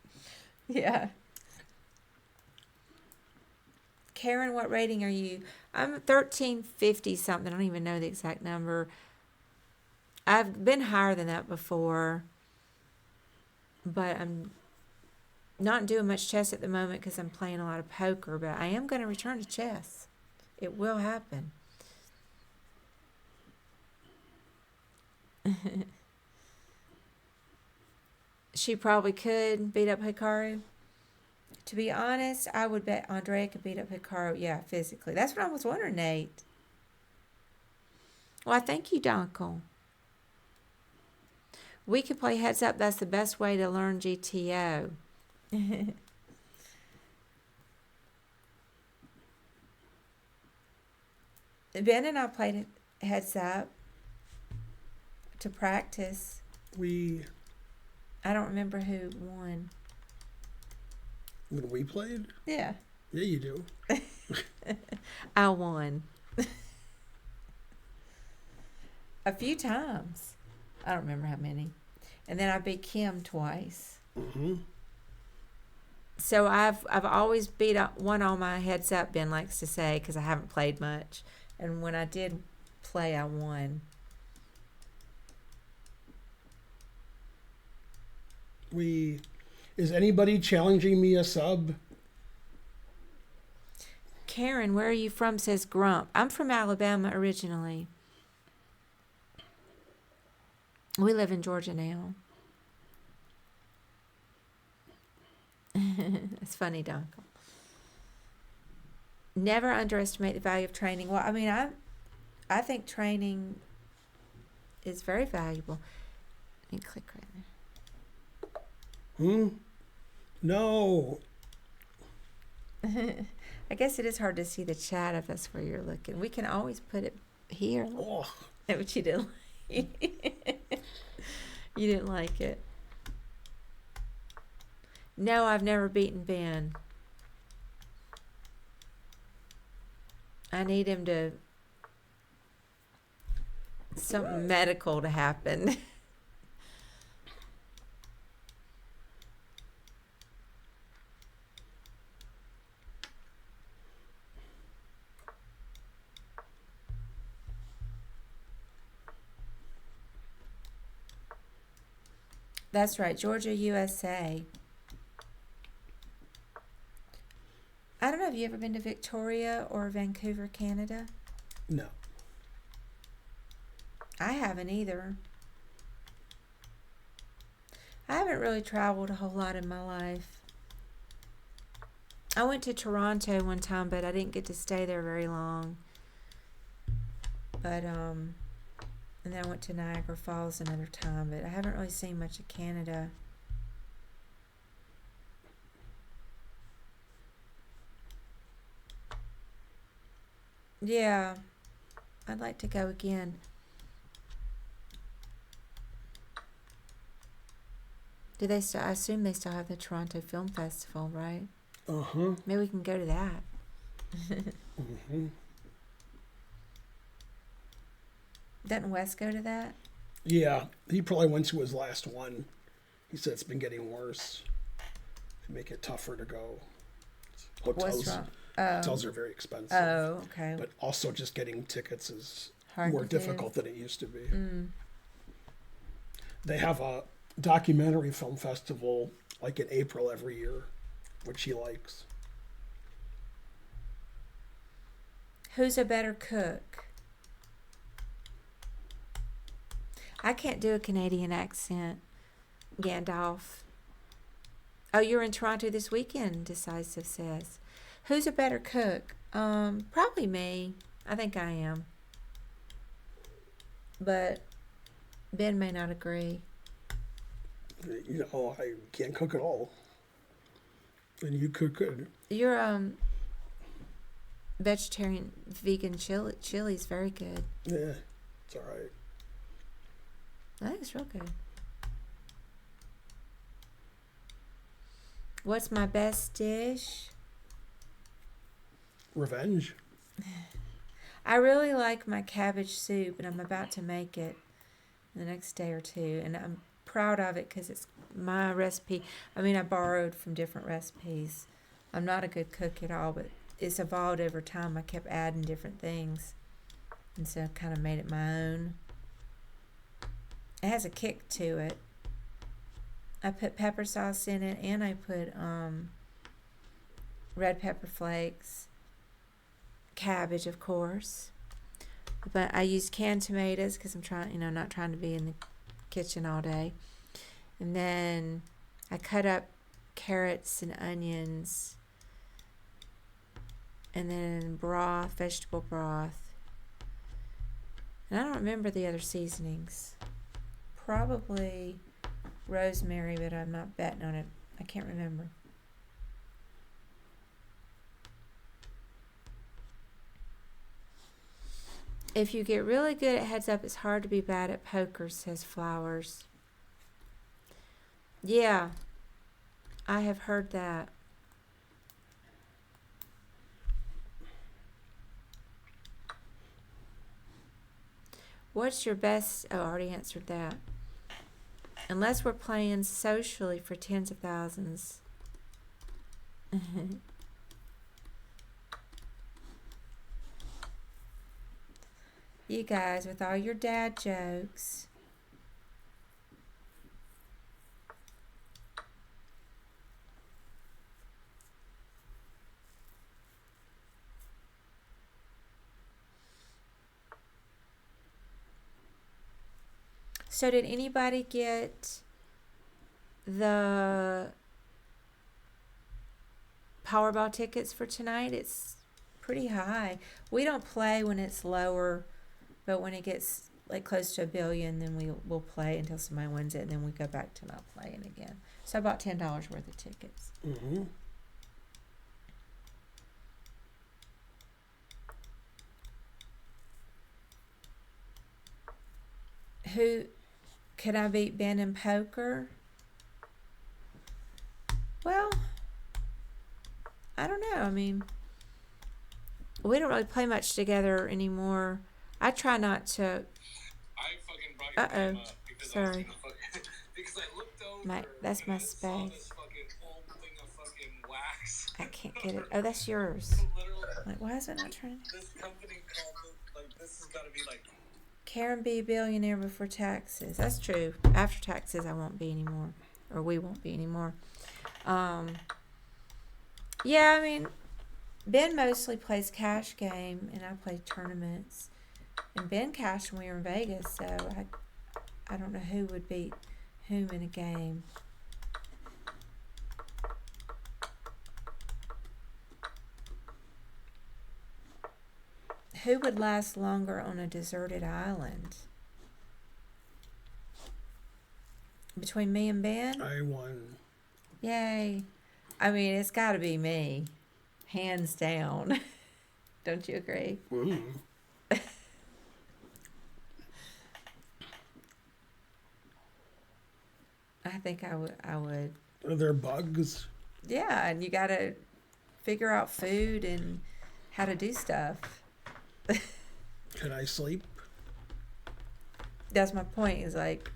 Yeah. Karen, what rating are you? I'm 1350 something. I don't even know the exact number. I've been higher than that before, but I'm not doing much chess at the moment because I'm playing a lot of poker, but I am going to return to chess. It will happen. She probably could beat up Hikaru. To be honest, I would bet Andrea could beat up Hikaru. Yeah, physically. That's what I was wondering, Nate. Well, thank you, Donkel. We could play heads up. That's the best way to learn GTO. Ben and I played it heads up to practice. I don't remember who won. When we played? Yeah. Yeah, you do. I won. A few times. I don't remember how many. And then I beat Kim twice. Mm-hmm. So I've always won all my heads up, Ben likes to say, because I haven't played much. And when I did play, I won. Is anybody challenging me a sub? Karen, where are you from? Says Grump. I'm from Alabama originally. We live in Georgia now. It's funny, Dunkel. Never underestimate the value of training. Well, I mean, I think training is very valuable. Let me click right there. No. I guess it is hard to see the chat if that's where you're looking. We can always put it here. Oh. But you didn't like you didn't like it. No, I've never beaten Ben. I need him to something medical to happen. That's right, Georgia, USA. I don't know, have you ever been to Victoria or Vancouver, Canada? No. I haven't either. I haven't really traveled a whole lot in my life. I went to Toronto one time, but I didn't get to stay there very long. But, and then I went to Niagara Falls another time, but I haven't really seen much of Canada. Yeah, I'd like to go again. Do they still? I assume they still have the Toronto Film Festival, right? Uh-huh. Maybe we can go to that. Mm-hmm. Doesn't Wes go to that? Yeah, he probably went to his last one. He said it's been getting worse. They make it tougher to go. Hotels. What's wrong? Hotels are very expensive. Oh, okay. But also just getting tickets is Hard more to do. difficult than it used to be. Mm. They have a documentary film festival like in April every year, which he likes. Who's a better cook? I can't do a Canadian accent. Gandalf. Oh, you're in Toronto this weekend, Decisive says. Who's a better cook? Probably me. I think I am. But Ben may not agree. You know, I can't cook at all. And you cook good. Your vegetarian vegan chili's very good. Yeah, it's all right. I think it's real good. What's my best dish? Revenge. I really like my cabbage soup, and I'm about to make it the next day or two. And I'm proud of it because it's my recipe. I mean, I borrowed from different recipes. I'm not a good cook at all, but it's evolved over time. I kept adding different things, and so I kind of made it my own. It has a kick to it. I put pepper sauce in it, and I put red pepper flakes, cabbage, of course. But I used canned tomatoes because I'm trying, not trying to be in the kitchen all day. And then I cut up carrots and onions. And then broth, vegetable broth. And I don't remember the other seasonings. Probably rosemary, but I'm not betting on it. I can't remember. If you get really good at heads up, it's hard to be bad at poker, says Flowers. Yeah, I have heard that. What's your best? Oh, I already answered that. Unless we're playing socially for tens of thousands. You guys, with all your dad jokes. So did anybody get the Powerball tickets for tonight? It's pretty high. We don't play when it's lower, but when it gets like close to $1 billion, then we'll play until somebody wins it, and then we go back to not playing again. So I bought $10 worth of tickets. Mm-hmm. Who can I beat Ben in poker? Well, I don't know. I mean, we don't really play much together anymore. I try not to. I fucking brought your name up because Sorry. I was gonna because I looked over That's and my I saw space. this fucking old thing of fucking wax. I can't get it. Oh, that's yours. Literally, Like, why is it not trying? this company called it, like, this has got to be like. Karen be a billionaire before taxes. That's true. After taxes, I won't be anymore, or we won't be anymore. Yeah, I mean, Ben mostly plays cash game, and I play tournaments. And Ben cashed when we were in Vegas, so I don't know who would beat whom in a game. Who would last longer on a deserted island? Between me and Ben? I won. Yay. I mean, it's got to be me. Hands down. Don't you agree? Mm. I think I would. Are there bugs? Yeah, and you got to figure out food and how to do stuff. Can I sleep? That's my point, is like,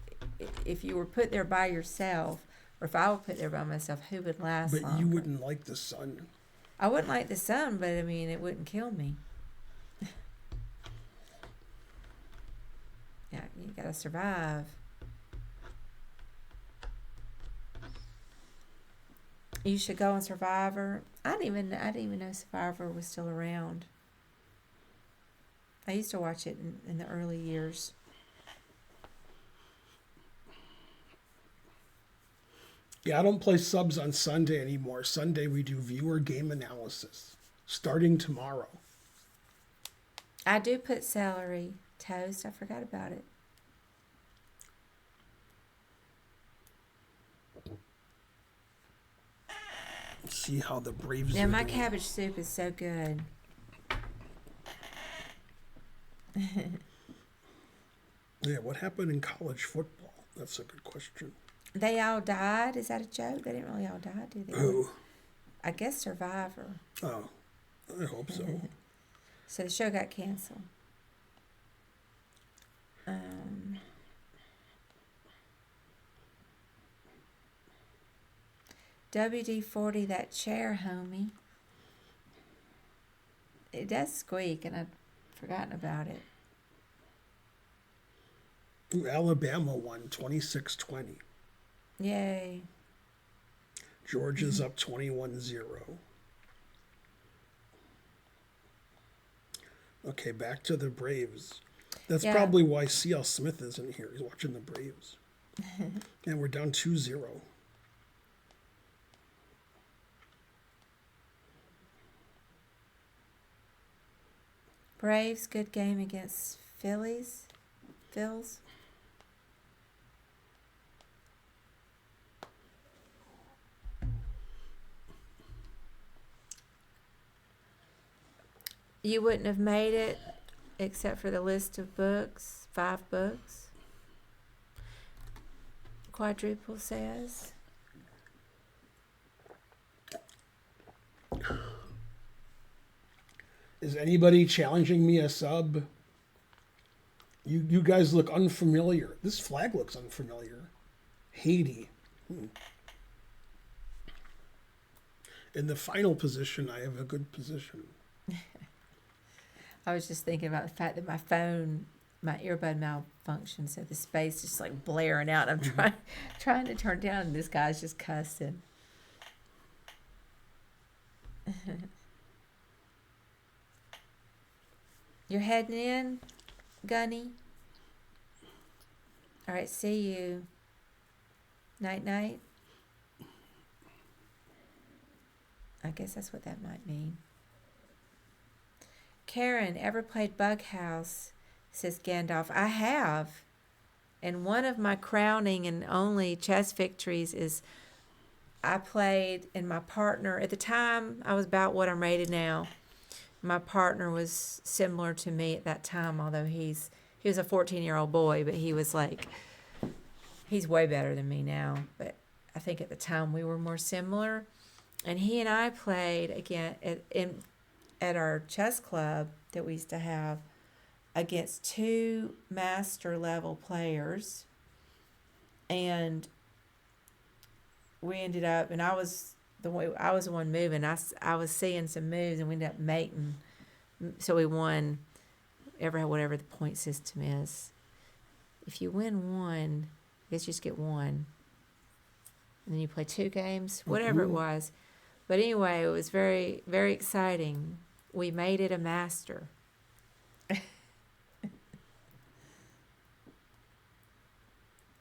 if you were put there by yourself, or if I were put there by myself, who would last But longer? you wouldn't like the sun. I wouldn't like the sun, but I mean, it wouldn't kill me. Yeah, you gotta survive. You should go on Survivor. I didn't even know Survivor was still around. I used to watch it in the early years. Yeah, I don't play subs on Sunday anymore. Sunday we do viewer game analysis, starting tomorrow. I do put celery toast. I forgot about it. See how the Braves Yeah, are my doing. cabbage soup is so good. Yeah, what happened in college football? That's a good question. They all died? Is that a joke? They didn't really all die, did they? Who? I guess Survivor. Oh, I hope so. So the show got canceled. WD-40, that chair, homie. It does squeak, and I've forgotten about it. Ooh, Alabama won 26-20. Yay. Georgia's up 21-0. Okay, back to the Braves. That's Yeah. probably why C.L. Smith isn't here. He's watching the Braves. And we're down 2-0. Braves, good game against Phillies. Phils. You wouldn't have made it except for the list of books. 5 books. Quadruple says. Is anybody challenging me a sub? You guys look unfamiliar. This flag looks unfamiliar. Haiti. In the final position, I have a good position. I was just thinking about the fact that my phone, my earbud malfunctioned, so the space just like blaring out. I'm trying to turn down, and this guy's just cussing. You're heading in, Gunny? All right, see you. Night-night? I guess that's what that might mean. Karen, ever played Bug House? Says Gandalf. I have. And one of my crowning and only chess victories is I played, and my partner, at the time, I was about what I'm rated now. My partner was similar to me at that time, although he was a 14-year-old boy, but he was like, he's way better than me now. But I think at the time we were more similar. And he and I played again at our chess club that we used to have against 2 master level players. And we ended up, and I was the one moving. I was seeing some moves, and we ended up mating. So we won whatever the point system is. If you win 1, I guess you just get 1. And then you play 2 games, whatever it was. But anyway, it was very, very exciting. We made it a master.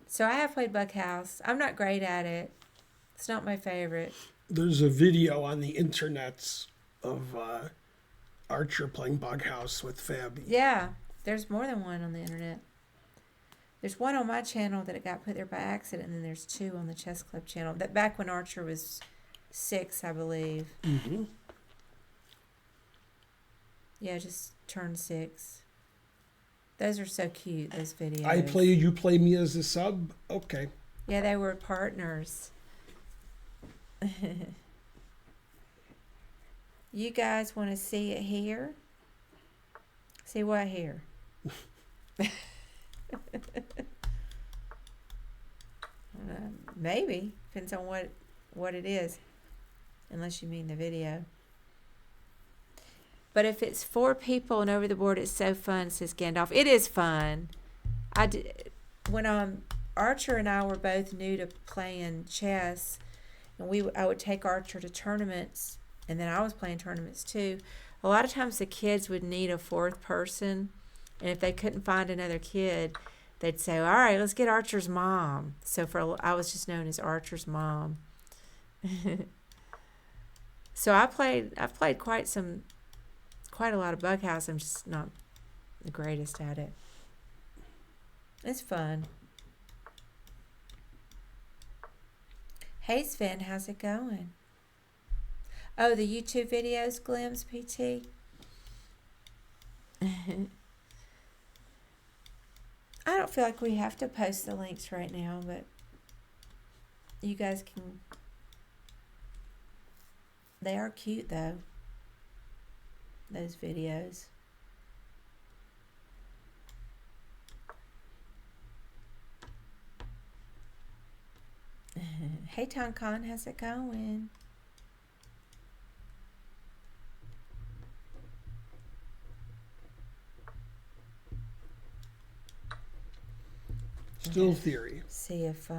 So I have played Bug House. I'm not great at it. It's not my favorite. There's a video on the internets of Archer playing Bug House with Fab. Yeah, there's more than one on the internet. There's one on my channel that it got put there by accident, and then there's 2 on the Chess Club channel. That back when Archer was 6, I believe. Mm-hmm. Yeah, just turned 6. Those are so cute, those videos. I play you, play me as a sub? Okay. Yeah, they were partners. You guys want to see it here? See what here? Maybe. Depends on what it is. Unless you mean the video. But if it's 4 people and over the board, it's so fun, says Gandalf. It is fun. When Archer and I were both new to playing chess, and I would take Archer to tournaments, and then I was playing tournaments too. A lot of times the kids would need a 4th person, and if they couldn't find another kid, they'd say, "All right, let's get Archer's mom." So I was just known as Archer's mom. So I've played quite a lot of Bug House. I'm just not the greatest at it. It's fun. Hey Sven, how's it going? Oh, the YouTube videos, Glims PT. I don't feel like we have to post the links right now, but you guys can. They are cute though. Those videos. Hey Tonkan, how's it going? Still theory. See if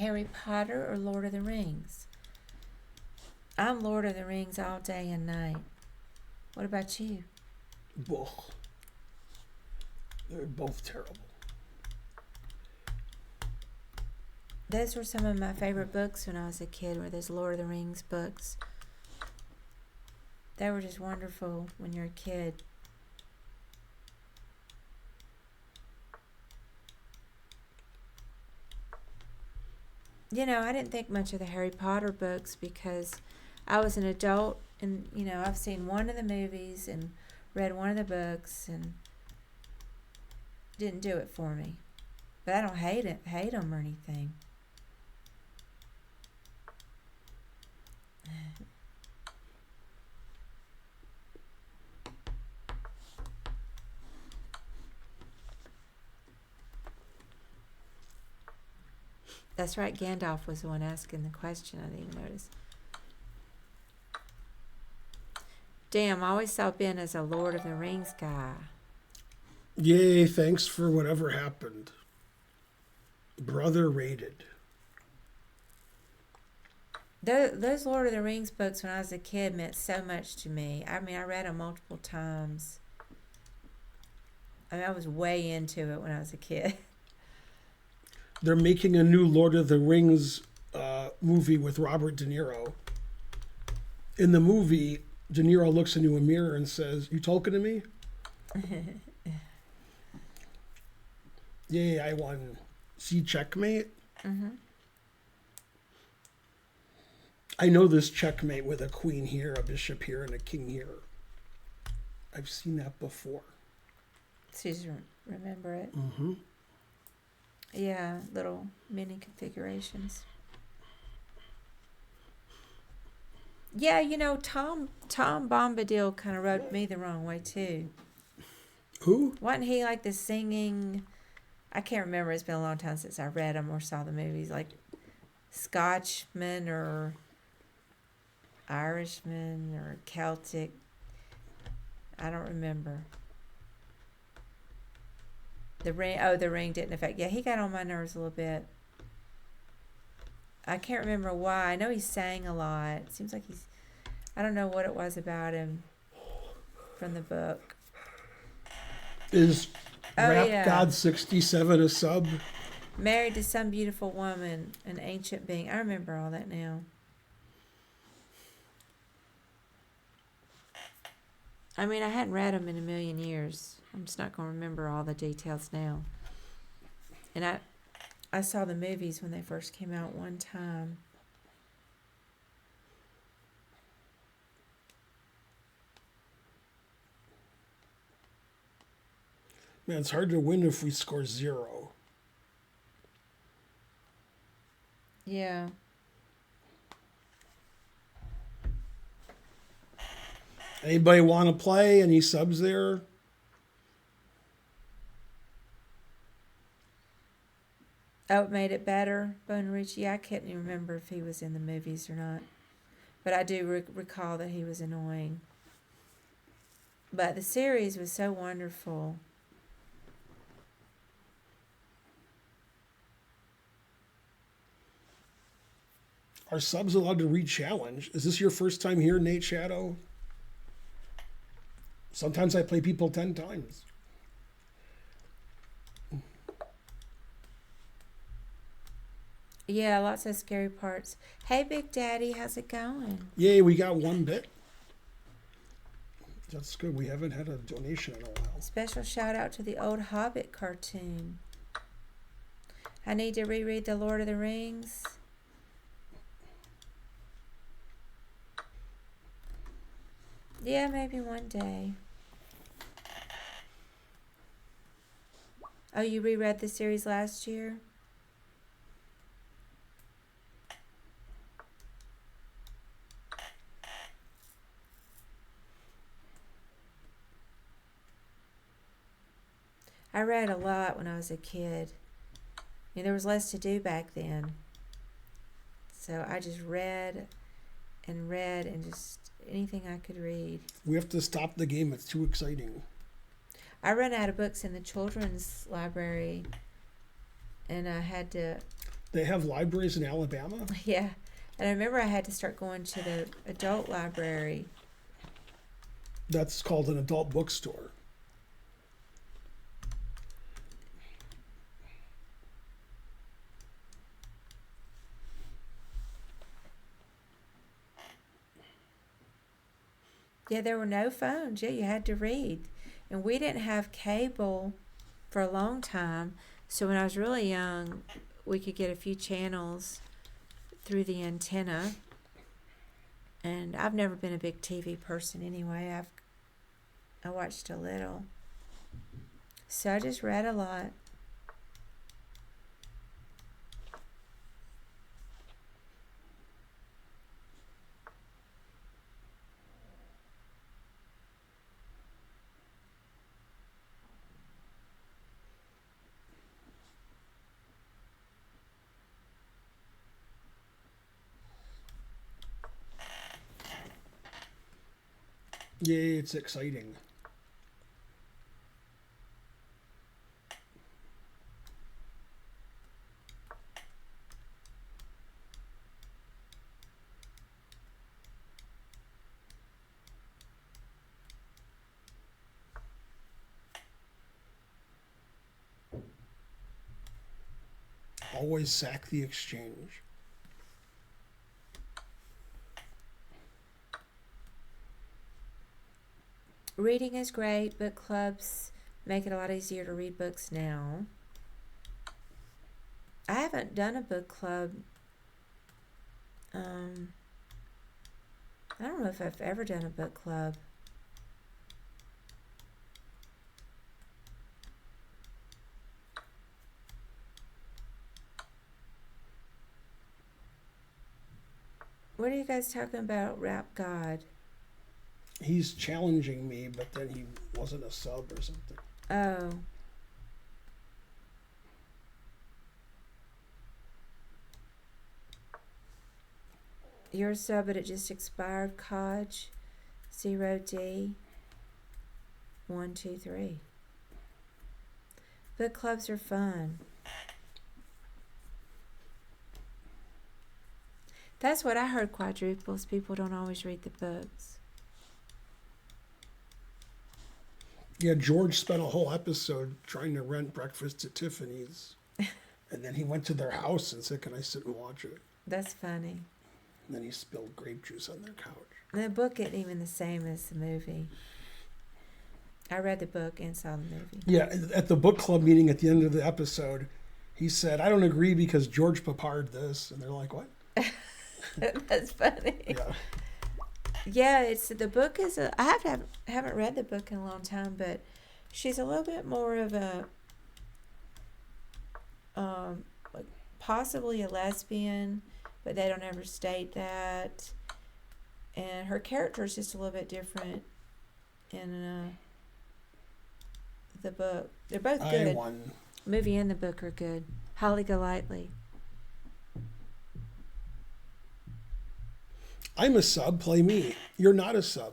Harry Potter or Lord of the Rings? I'm Lord of the Rings all day and night. What about you? Ugh. They're both terrible. Those were some of my favorite books when I was a kid, were those Lord of the Rings books. They were just wonderful when you're a kid. You know, I didn't think much of the Harry Potter books because I was an adult and, you know, I've seen one of the movies and read one of the books and didn't do it for me. But I don't hate them or anything. That's right, Gandalf was the one asking the question. I didn't even notice. Damn, I always saw Ben as a Lord of the Rings guy. Yay, thanks for whatever happened. Brother rated. Those Lord of the Rings books when I was a kid meant so much to me. I mean, I read them multiple times. I mean, I was way into it when I was a kid. They're making a new Lord of the Rings movie with Robert De Niro. In the movie, De Niro looks into a mirror and says, "You talking to me?" Yay, I won. See, checkmate. Mm-hmm. I know this checkmate with a queen here, a bishop here, and a king here. I've seen that before. So you just remember it. Mm-hmm. Yeah, little mini configurations. Yeah, you know, Tom Bombadil kind of rubbed me the wrong way too. Who? Wasn't he like the singing? I can't remember. It's been a long time since I read them or saw the movies. Like Scotchman or Irishman or Celtic. I don't remember. The ring didn't affect. Yeah, he got on my nerves a little bit. I can't remember why. I know he sang a lot. It seems like I don't know what it was about him from the book. Is Rap yeah. God 67 a sub? Married to some beautiful woman, an ancient being. I remember all that now. I mean, I hadn't read them in a million years. I'm just not going to remember all the details now. And I saw the movies when they first came out one time. Man, it's hard to win if we score 0. Yeah. Anybody want to play? Any subs there? Oh, it made it better, Bone Rich. Yeah, I couldn't even remember if he was in the movies or not. But I do recall that he was annoying. But the series was so wonderful. Are subs allowed to re-challenge? Is this your first time here, Nate Shadow? Sometimes I play people 10 times. Yeah, lots of scary parts. Hey, Big Daddy, how's it going? Yay, we got 1 bit. That's good. We haven't had a donation in a while. Special shout out to the old Hobbit cartoon. I need to reread The Lord of the Rings. Yeah, maybe one day. Oh, you reread the series last year? I read a lot when I was a kid. There was less to do back then. So I just read and just anything I could read. We have to stop the game. It's too exciting. I ran out of books in the children's library, and I had to... They have libraries in Alabama? Yeah. And I remember I had to start going to the adult library. That's called an adult bookstore. Yeah, there were no phones. Yeah, you had to read. And we didn't have cable for a long time. So when I was really young, we could get a few channels through the antenna. And I've never been a big TV person anyway. I watched a little. So I just read a lot. Yay, it's exciting. Always sack the exchange. Reading is great. Book clubs make it a lot easier to read books now. I haven't done a book club. I don't know if I've ever done a book club. What are you guys talking about, Rap God? He's challenging me, but then he wasn't a sub or something. Oh. You're a sub, but it just expired. Codge 0D 123. Book clubs are fun. That's what I heard, quadruples. People don't always read the books. Yeah, George spent a whole episode trying to rent Breakfast at Tiffany's. And then he went to their house and said, "Can I sit and watch it?" That's funny. And then he spilled grape juice on their couch. The book isn't even the same as the movie. I read the book and saw the movie. Yeah, at the book club meeting at the end of the episode, he said, "I don't agree because George Papard this." And they're like, "What?" That's funny. Yeah. Yeah, it's the book is a. I haven't read the book in a long time, but she's a little bit more of a, like possibly a lesbian, but they don't ever state that. And her character is just a little bit different in the book. They're both good. I won. Movie and the book are good. Holly Golightly. I'm a sub, play me. You're not a sub.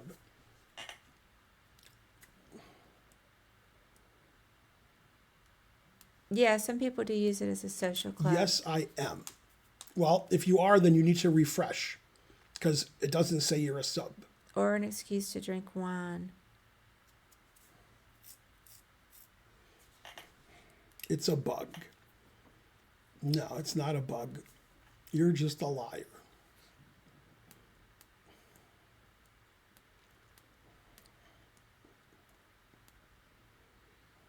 Yeah, some people do use it as a social club. Yes, I am. Well, if you are, then you need to refresh because it doesn't say you're a sub. Or an excuse to drink wine. It's a bug. No, it's not a bug. You're just a liar.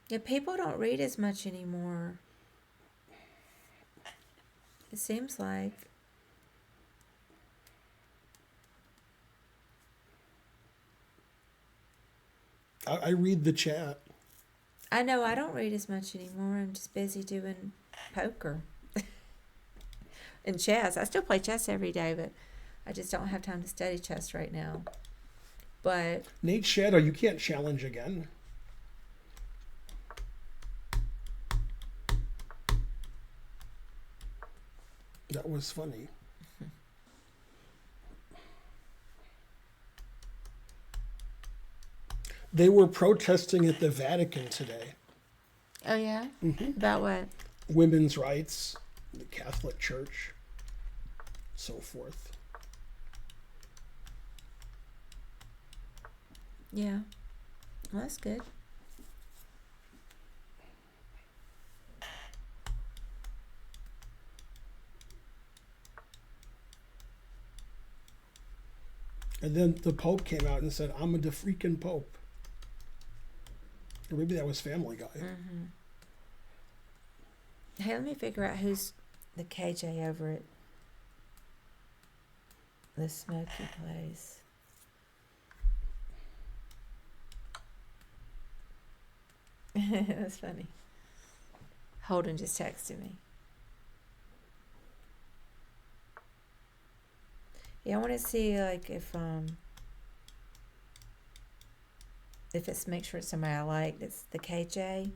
Yeah, people don't read as much anymore. It seems like. I read the chat. I know I don't read as much anymore. I'm just busy doing poker and chess. I still play chess every day, but I just don't have time to study chess right now. But Nate Shadow, you can't challenge again. That was funny. They were protesting at the Vatican today. oh yeah, Mm-hmm. about what? Women's rights. the Catholic Church, so forth. Yeah. Well, that's good. And then the Pope came out and said, "I'm a freaking Pope." Or maybe that was Family Guy. Mm-hmm. Hey, let me figure out who's the KJ over at the Smoky Place. That's funny. Holden just texted me. Yeah, I want to see like if it's make sure it's somebody I like. It's the KJ.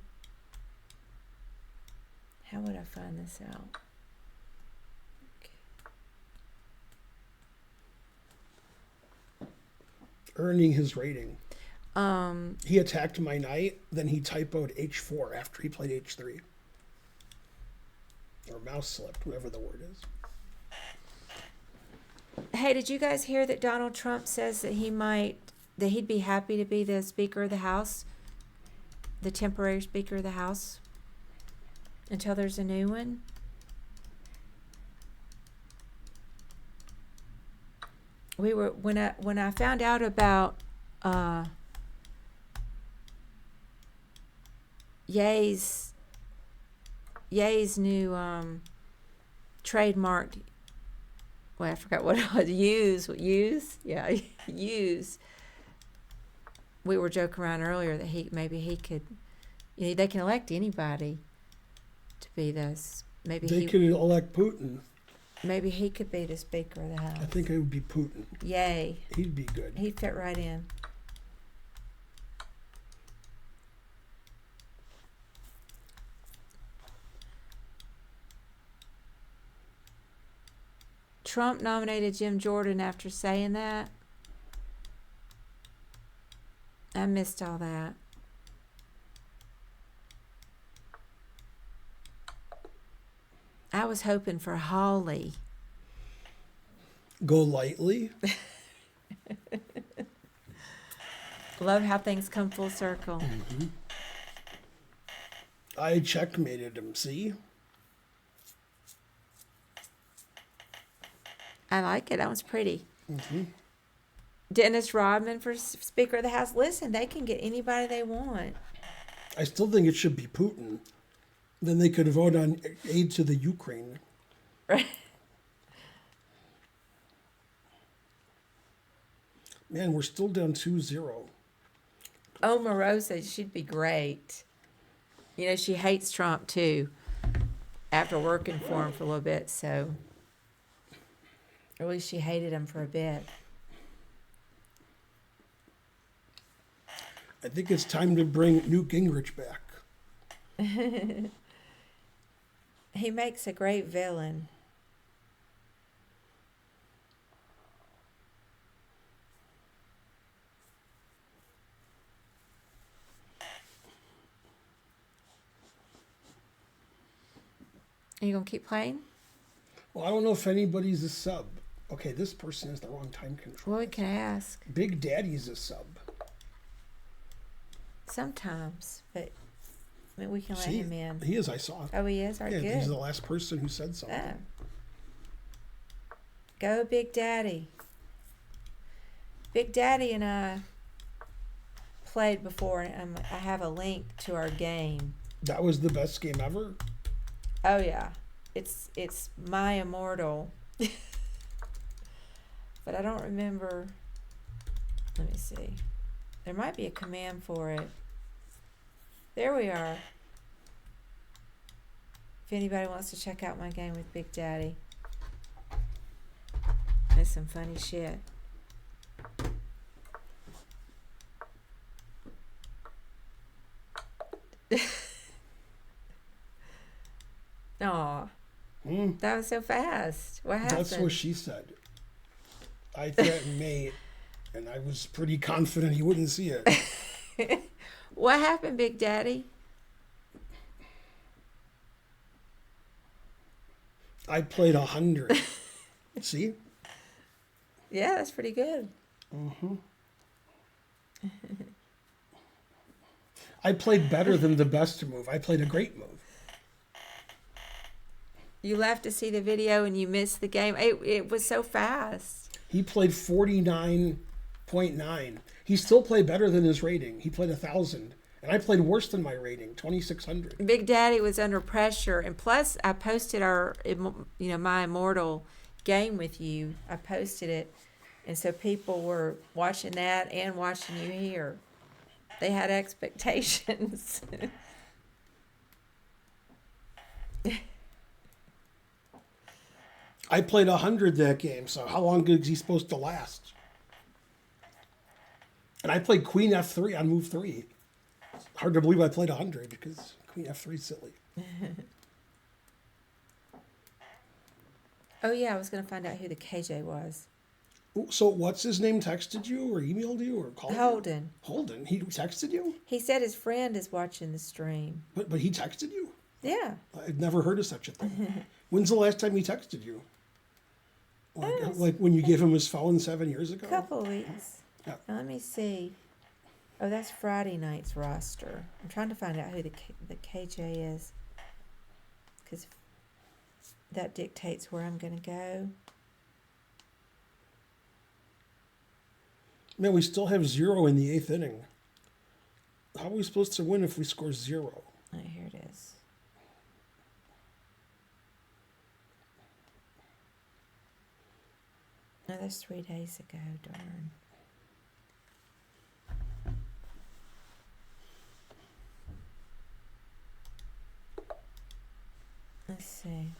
How would I find this out? Earning his rating. Okay. He attacked my knight, then he typoed H4 after he played H3. Or mouse slipped, whatever the word is. Hey, did you guys hear that Donald Trump says that he'd be happy to be the Speaker of the House, the temporary Speaker of the House, until there's a new one? When I found out about Ye's new trademarked. Well, I forgot what it was. Use. Yeah, use. We were joking around earlier that he could. They can elect anybody to be this. They could elect Putin. Maybe he could be the Speaker of the House. I think it would be Putin. Yay. He'd be good. He'd fit right in. Trump nominated Jim Jordan after saying that. I missed all that. I was hoping for Hawley. Go lightly. Love how things come full circle. Mm-hmm. I checkmated him, see? I like it. That one's pretty. Mm-hmm. Dennis Rodman for Speaker of the House. Listen, they can get anybody they want. I still think it should be Putin. Then they could vote on aid to the Ukraine. Right. Man, we're still down 2-0. Omarosa, she'd be great. She hates Trump too. After working for him for a little bit, so or at least she hated him for a bit. I think it's time to bring Newt Gingrich back. He makes a great villain. Are you going to keep playing? Well, I don't know if anybody's a sub. Okay, this person has the wrong time control. Well, we can ask. Big Daddy's a sub. Sometimes, but we can let him in. He is, I saw. Oh, he is? All right, good. He's the last person who said something. Oh. Go Big Daddy. Big Daddy and I played before, and I have a link to our game. That was the best game ever? Oh, yeah. It's my Immortal. But I don't remember. Let me see. There might be a command for it. There we are. If anybody wants to check out my game with Big Daddy. That's some funny shit. Aw. That was so fast. What happened? That's what she said. I threatened mate, and I was pretty confident he wouldn't see it. What happened, Big Daddy? I played 100. See? Yeah, that's pretty good. I played better than the best move. I played a great move. You left to see the video and you missed the game. It was so fast. He played 49.9. He still played better than his rating. He played 1,000. And I played worse than my rating, 2,600. Big Daddy was under pressure. And plus, I posted my Immortal game with you. I posted it. And so people were watching that and watching you here. They had expectations. I played 100 that game, so how long is he supposed to last? And I played Queen F3 on move 3. It's hard to believe I played 100 because Queen F3 is silly. Oh, yeah, I was going to find out who the KJ was. So what's his name texted you or emailed you or called Holden. you? Holden. He texted you? He said his friend is watching the stream. But he texted you? Yeah. I've never heard of such a thing. When's the last time he texted you? Like when you gave him his phone 7 years ago? A couple of weeks. Yeah. Now, let me see. Oh, that's Friday night's roster. I'm trying to find out who the KJ is. Because that dictates where I'm going to go. Man, we still have 0 in the 8th inning. How are we supposed to win if we score 0? Oh, here it is. No, that's 3 days ago. Darn. Let's see.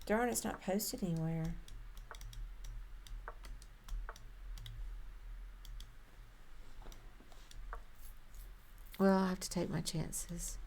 Darn, it's not posted anywhere. Well, I'll have to take my chances.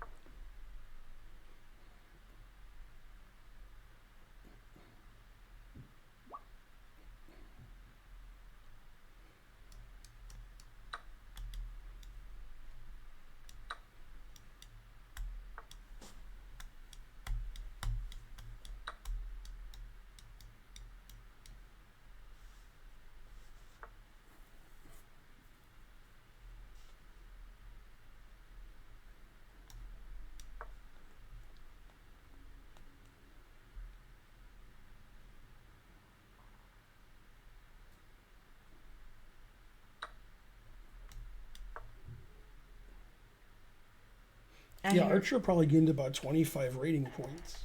Yeah, Archer probably gained about 25 rating points.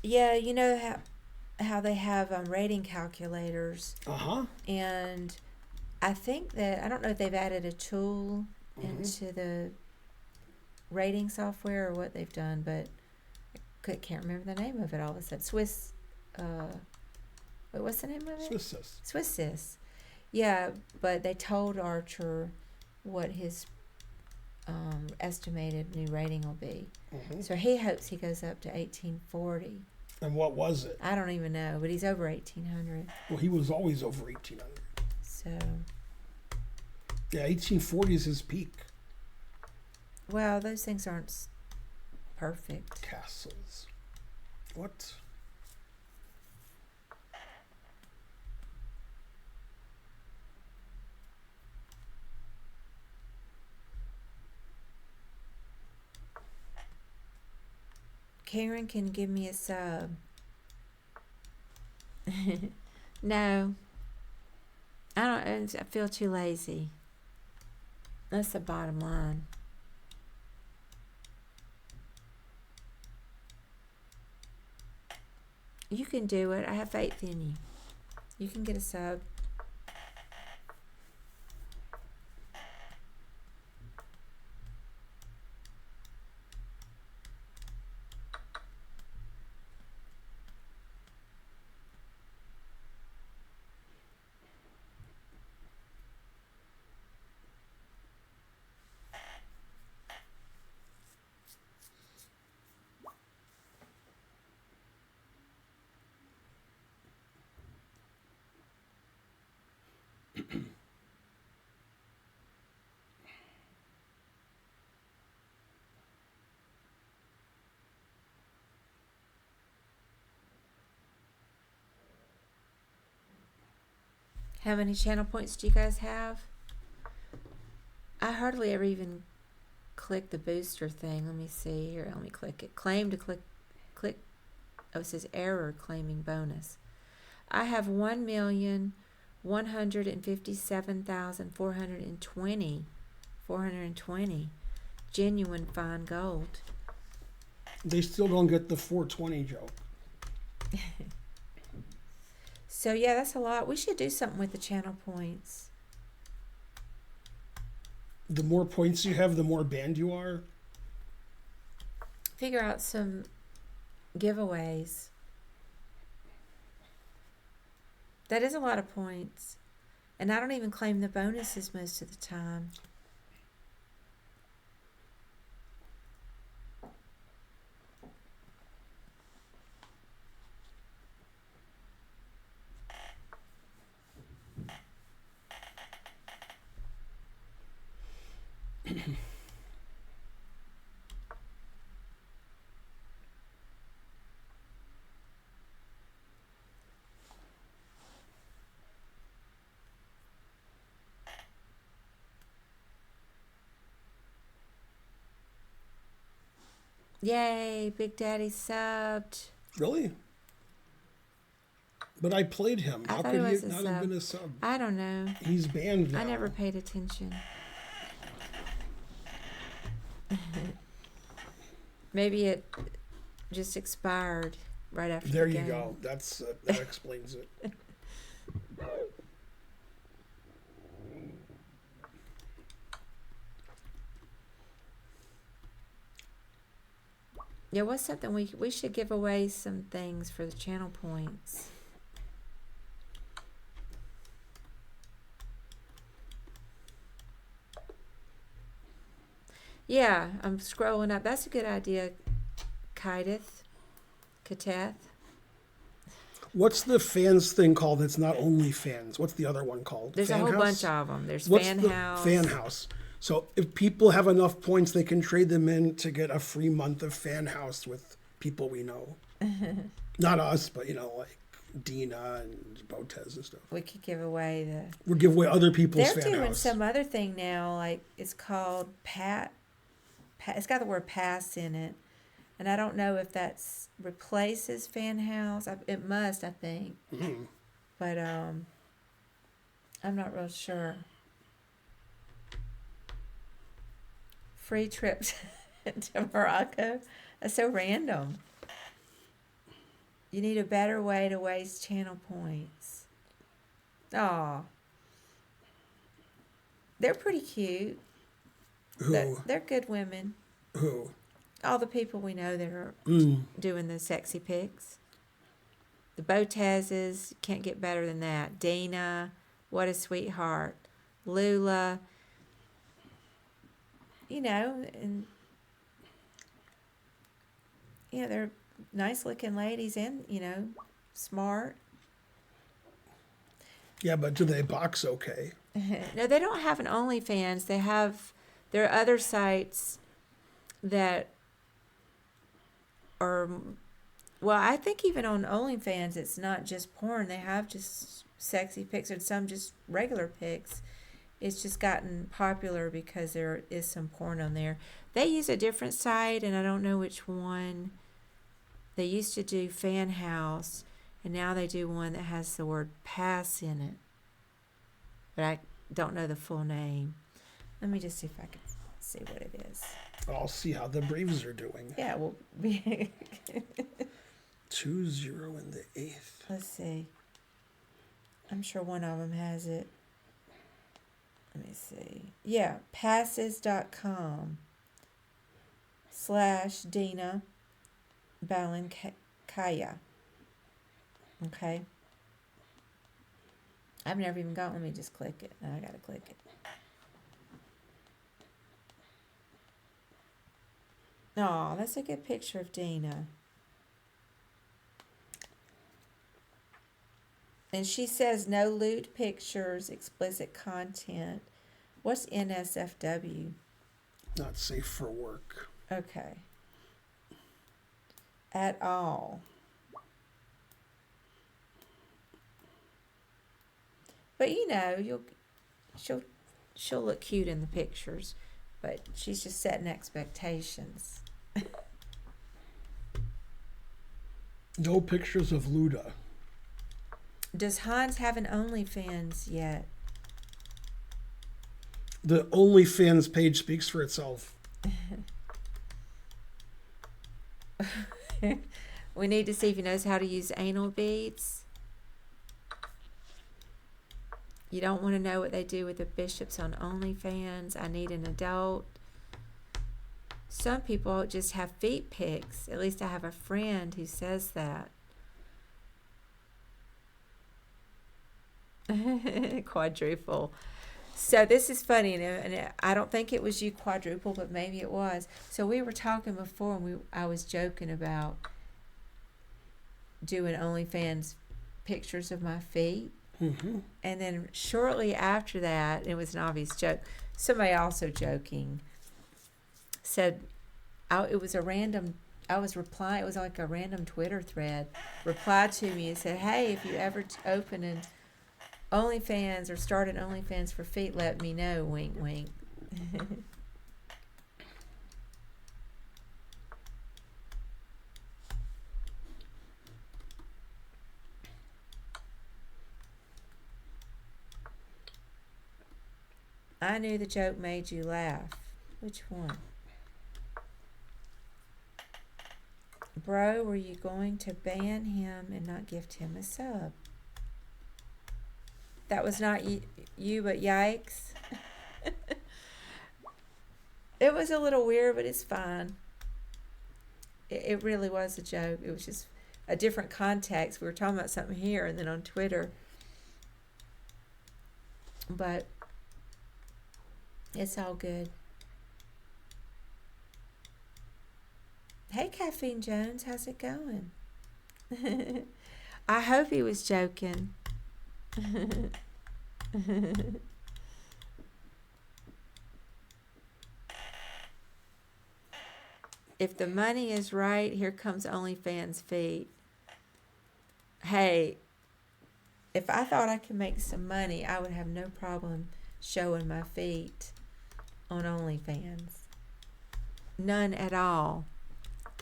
Yeah, you know how they have rating calculators. Uh-huh. And I think that, I don't know if they've added a tool into the rating software or what they've done, but I can't remember the name of it all of a sudden. What's the name of it? Swiss. Yeah, but they told Archer what his estimated new rating will be. So he hopes he goes up to 1840. And what was it? I don't even know, but he's over 1800. Well, he was always over 1800. So. Yeah, 1840 is his peak. Well, those things aren't perfect. Castles. What? Karen can give me a sub. No. I feel too lazy. That's the bottom line. You can do it. I have faith in you. You can get a sub. How many channel points do you guys have? I hardly ever even click the booster thing. Let me see here. Let me click it. Claim to click. Oh, it says error claiming bonus. I have 1,157,420 genuine fine gold. They still don't get the 420 joke. So yeah, that's a lot. We should do something with the channel points. The more points you have, the more banned you are. Figure out some giveaways. That is a lot of points. And I don't even claim the bonuses most of the time. Yay, Big Daddy subbed. Really? But I played him. I How thought could it he was a not sub. have been a sub? I don't know. He's banned now. I never paid attention. Maybe it just expired right after There the you game. go. That explains it. Yeah, what's something we should give away some things for the channel points. Yeah, I'm scrolling up. That's a good idea, Kiteth. What's the fans thing called? It's not only fans. What's the other one called? There's Fan a whole house? bunch of them. There's What's Fan the House. Fan house. So if people have enough points, they can trade them in to get a free month of Fan House with people we know. Not us, but like Dina and Botez and stuff. We could give away the. We'll give away other people's They're Fan doing House. some other thing now, like it's called it's got the word pass in it, and I don't know if that's replaces Fan House. It must, I think, but I'm not real sure. Free trips to Morocco. That's so random. You need a better way to waste channel points. Aw. They're pretty cute. Who? They're good women. Who? All the people we know that are doing the sexy pics. The Botezes, can't get better than that. Dana, what a sweetheart. Lula, and they're nice looking ladies and, smart. Yeah, but do they box okay? No, they don't have an OnlyFans. There are other sites that are, well, I think even on OnlyFans, it's not just porn. They have just sexy pics and some just regular pics. It's just gotten popular because there is some porn on there. They use a different site, and I don't know which one. They used to do Fan House, and now they do one that has the word pass in it. But I don't know the full name. Let me just see if I can see what it is. I'll see how the Braves are doing. Yeah, well, 2-0 in the 8th. let's see. I'm sure one of them has it. Let me see. Yeah, passes.com/Dina Balankaya. Okay. I've never even got. Let me just click it. I gotta click it. Oh, that's a good picture of Dina. And she says no lewd pictures, explicit content. What's NSFW? Not safe for work. Okay. At all. But she'll she'll look cute in the pictures, but she's just setting expectations. No pictures of Luda. Does Hans have an OnlyFans yet? The OnlyFans page speaks for itself. We need to see if he knows how to use anal beads. You don't want to know what they do with the bishops on OnlyFans. I need an adult. Some people just have feet pics. At least I have a friend who says that. Quadruple. So this is funny, and I don't think it was you, Quadruple, but maybe it was. So we were talking before, and I was joking about doing OnlyFans pictures of my feet. Mm-hmm. And then shortly after that, it was an obvious joke. Somebody also joking said, it was a random, I was replying, it was like a random Twitter thread, replied to me and said, hey, if you ever open an OnlyFans or start an OnlyFans for feet, let me know, wink, wink. I knew the joke made you laugh. Which one? Bro, were you going to ban him and not gift him a sub? That was not you, but yikes. It was a little weird, but it's fine. It really was a joke. It was just a different context. We were talking about something here and then on Twitter. But it's all good. Hey, Caffeine Jones, how's it going? I hope he was joking. If the money is right, here comes OnlyFans feet. Hey, if I thought I could make some money, I would have no problem showing my feet on OnlyFans. None at all.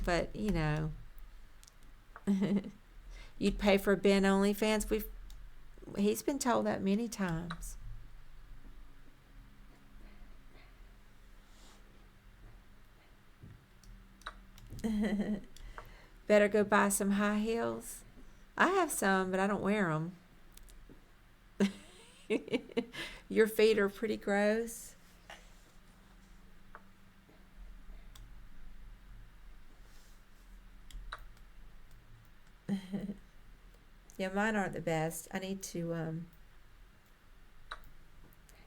But, you'd pay for Ben OnlyFans. He's been told that many times. Better go buy some high heels. I have some, but I don't wear them. Your feet are pretty gross. Yeah, mine aren't the best. I need to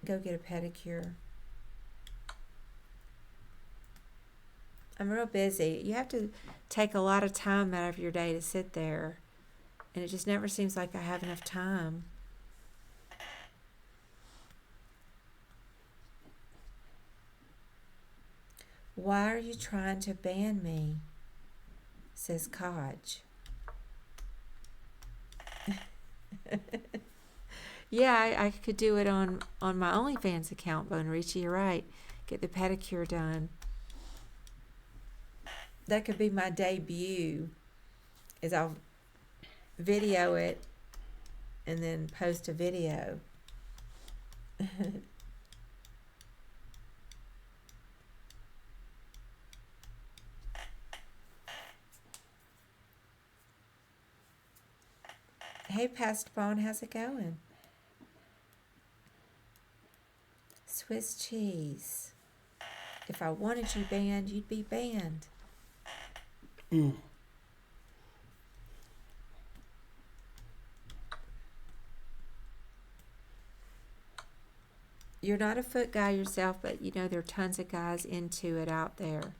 go get a pedicure. I'm real busy. You have to take a lot of time out of your day to sit there, and it just never seems like I have enough time. Why are you trying to ban me? Says Kodge. Yeah, I could do it on my OnlyFans account, Bone Richie. You're right. Get the pedicure done. That could be my debut. Is I'll video it and then post a video. Hey, Past Bone, how's it going? Swiss cheese. If I wanted you banned, you'd be banned. Mm. You're not a foot guy yourself, but there are tons of guys into it out there.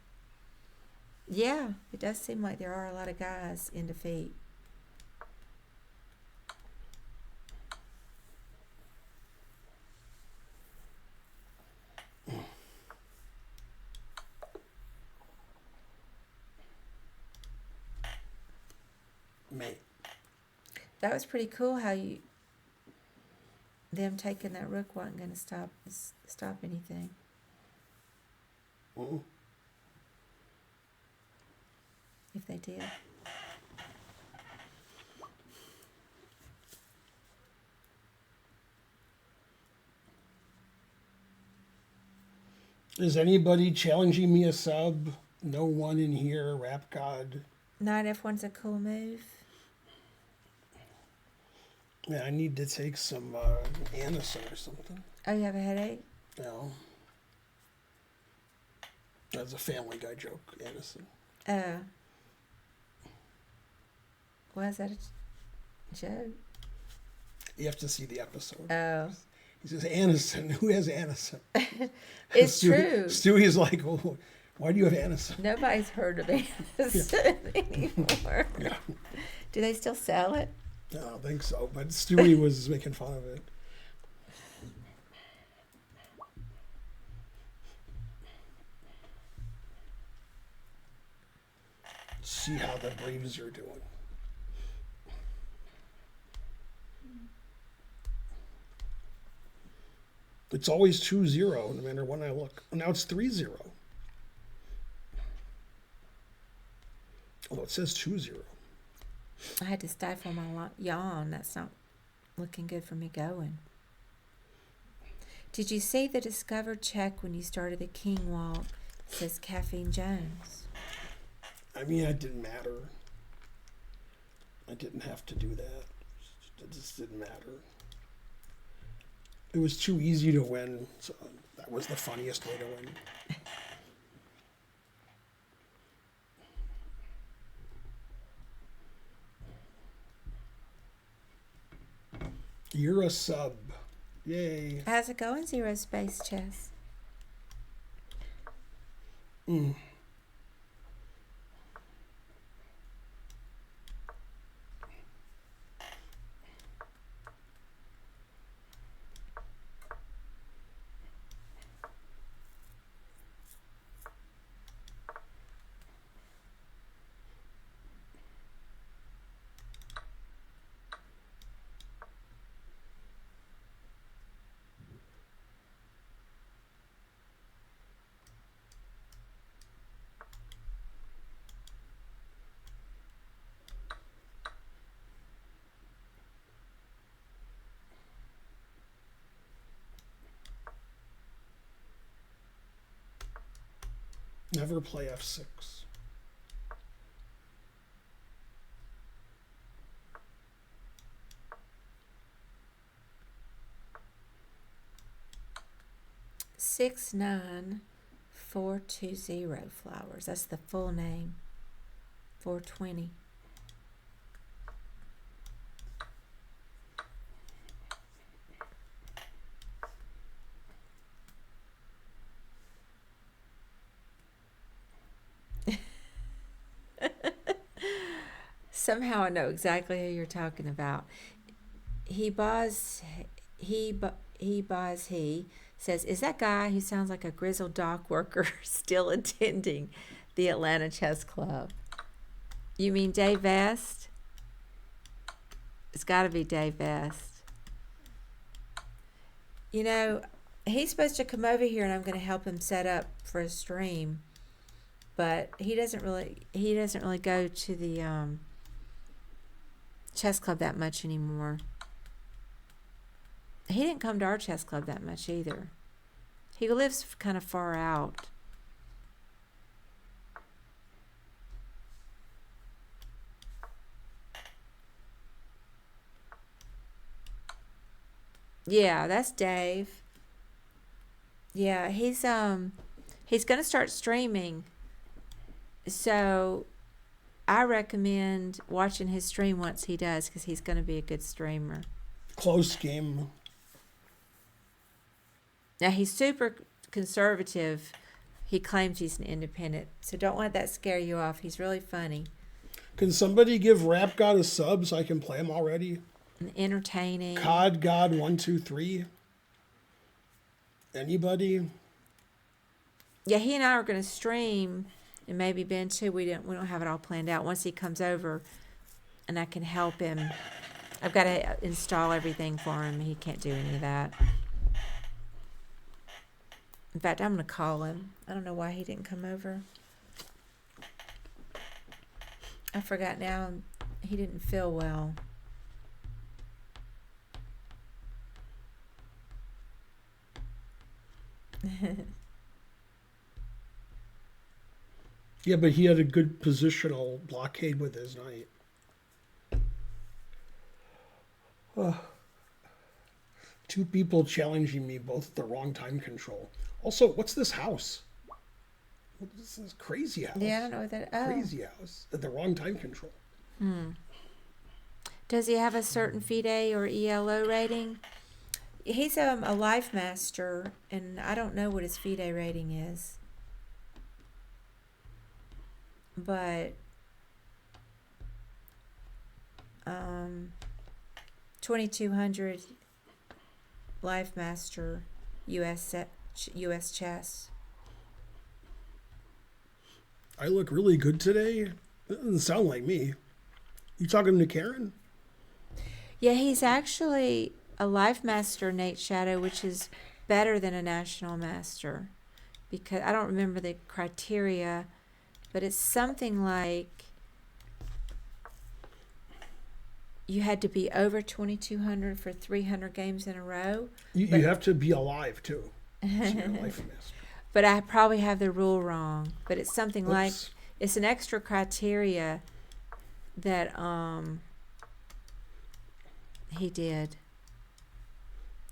Yeah, it does seem like there are a lot of guys into feet. Mate. That was pretty cool how you them taking that rook wasn't going to stop anything. Mm. If they did. Is anybody challenging me a sub? No one in here. Rap God. Knight F1's a cool move. Yeah, I need to take some Anacin or something. Oh, you have a headache? No. That's a Family Guy joke, Anacin. Oh. Was that a joke? You have to see the episode. Oh. He says, Anacin. Who has Anacin? It's true. Stewie's like, oh, why do you have Anacin? Nobody's heard of Anderson anymore. Yeah. Do they still sell it? I don't think so, but Stewie was making fun of it. See how the Braves are doing. It's always 2-0, no matter when I look. Now it's 3-0. Although it says 2-0. I had to stifle my yawn. That's not looking good for me going. Did you see the discovered check when you started the king walk? It says Caffeine Jones. I mean, it didn't matter. I didn't have to do that. It just didn't matter. It was too easy to win, so that was the funniest way to win. You're a sub. Yay. How's it going, Zero Space Chess? Mm. Never play F6. Six 9420 flowers. That's the full name. 420. Somehow I know exactly who you're talking about. He says, is that guy who sounds like a grizzled dock worker still attending the Atlanta Chess Club? You mean Dave Vest? It's got to be Dave Vest. You know, he's supposed to come over here and I'm going to help him set up for a stream. But he doesn't really go to the chess club that much anymore. He didn't come to our chess club that much either. He lives kind of far out. Yeah, that's Dave. Yeah, he's going to start streaming. So I recommend watching his stream once he does, because he's going to be a good streamer. Close game. Now, he's super conservative. He claims he's an independent, so don't let that scare you off. He's really funny. Can somebody give Rap God a sub so I can play him already? And entertaining. COD God 123. Anybody? Yeah, he and I are going to stream, and maybe Ben too. We don't have it all planned out. Once he comes over, and I can help him I've got to install everything for him. He can't do any of that. In fact, I'm going to call him. I don't know why he didn't come over. I forgot now. He didn't feel well. Yeah, but he had a good positional blockade with his knight. Two people challenging me, both at the wrong time control. Also, what's this house? This is crazy house. Yeah, I don't know what that. Oh. Crazy house at the wrong time control. Does he have a certain FIDE or ELO rating? He's a life master, and I don't know what his FIDE rating is. But 2200 life master US chess. I look really good today. That doesn't sound like me. You talking to Karen? Yeah, he's actually a life master, Nate Shadow, which is better than a national master, because I don't remember the criteria, but it's something like you had to be over 2200 for 300 games in a row. You have to be alive too. So you're a life master. But I probably have the rule wrong. But it's something like, Oops. it's an extra criteria that he did.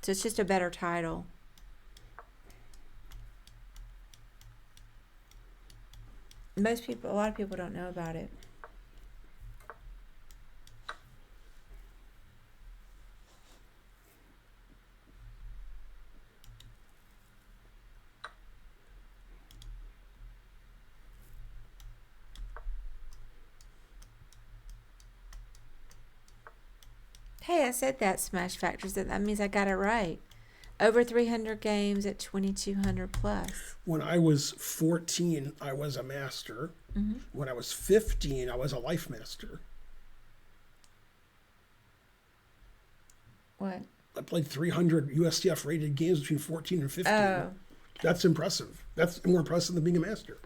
So it's just a better title. A lot of people don't know about it. Hey, I said that, Smash Factors. That means I got it right. Over 300 games at 2200 plus. When I was 14, I was a master. Mm-hmm. When I was 15, I was a life master. What? I played 300 USDF rated games between 14 and 15. Oh. That's impressive. That's more impressive than being a master.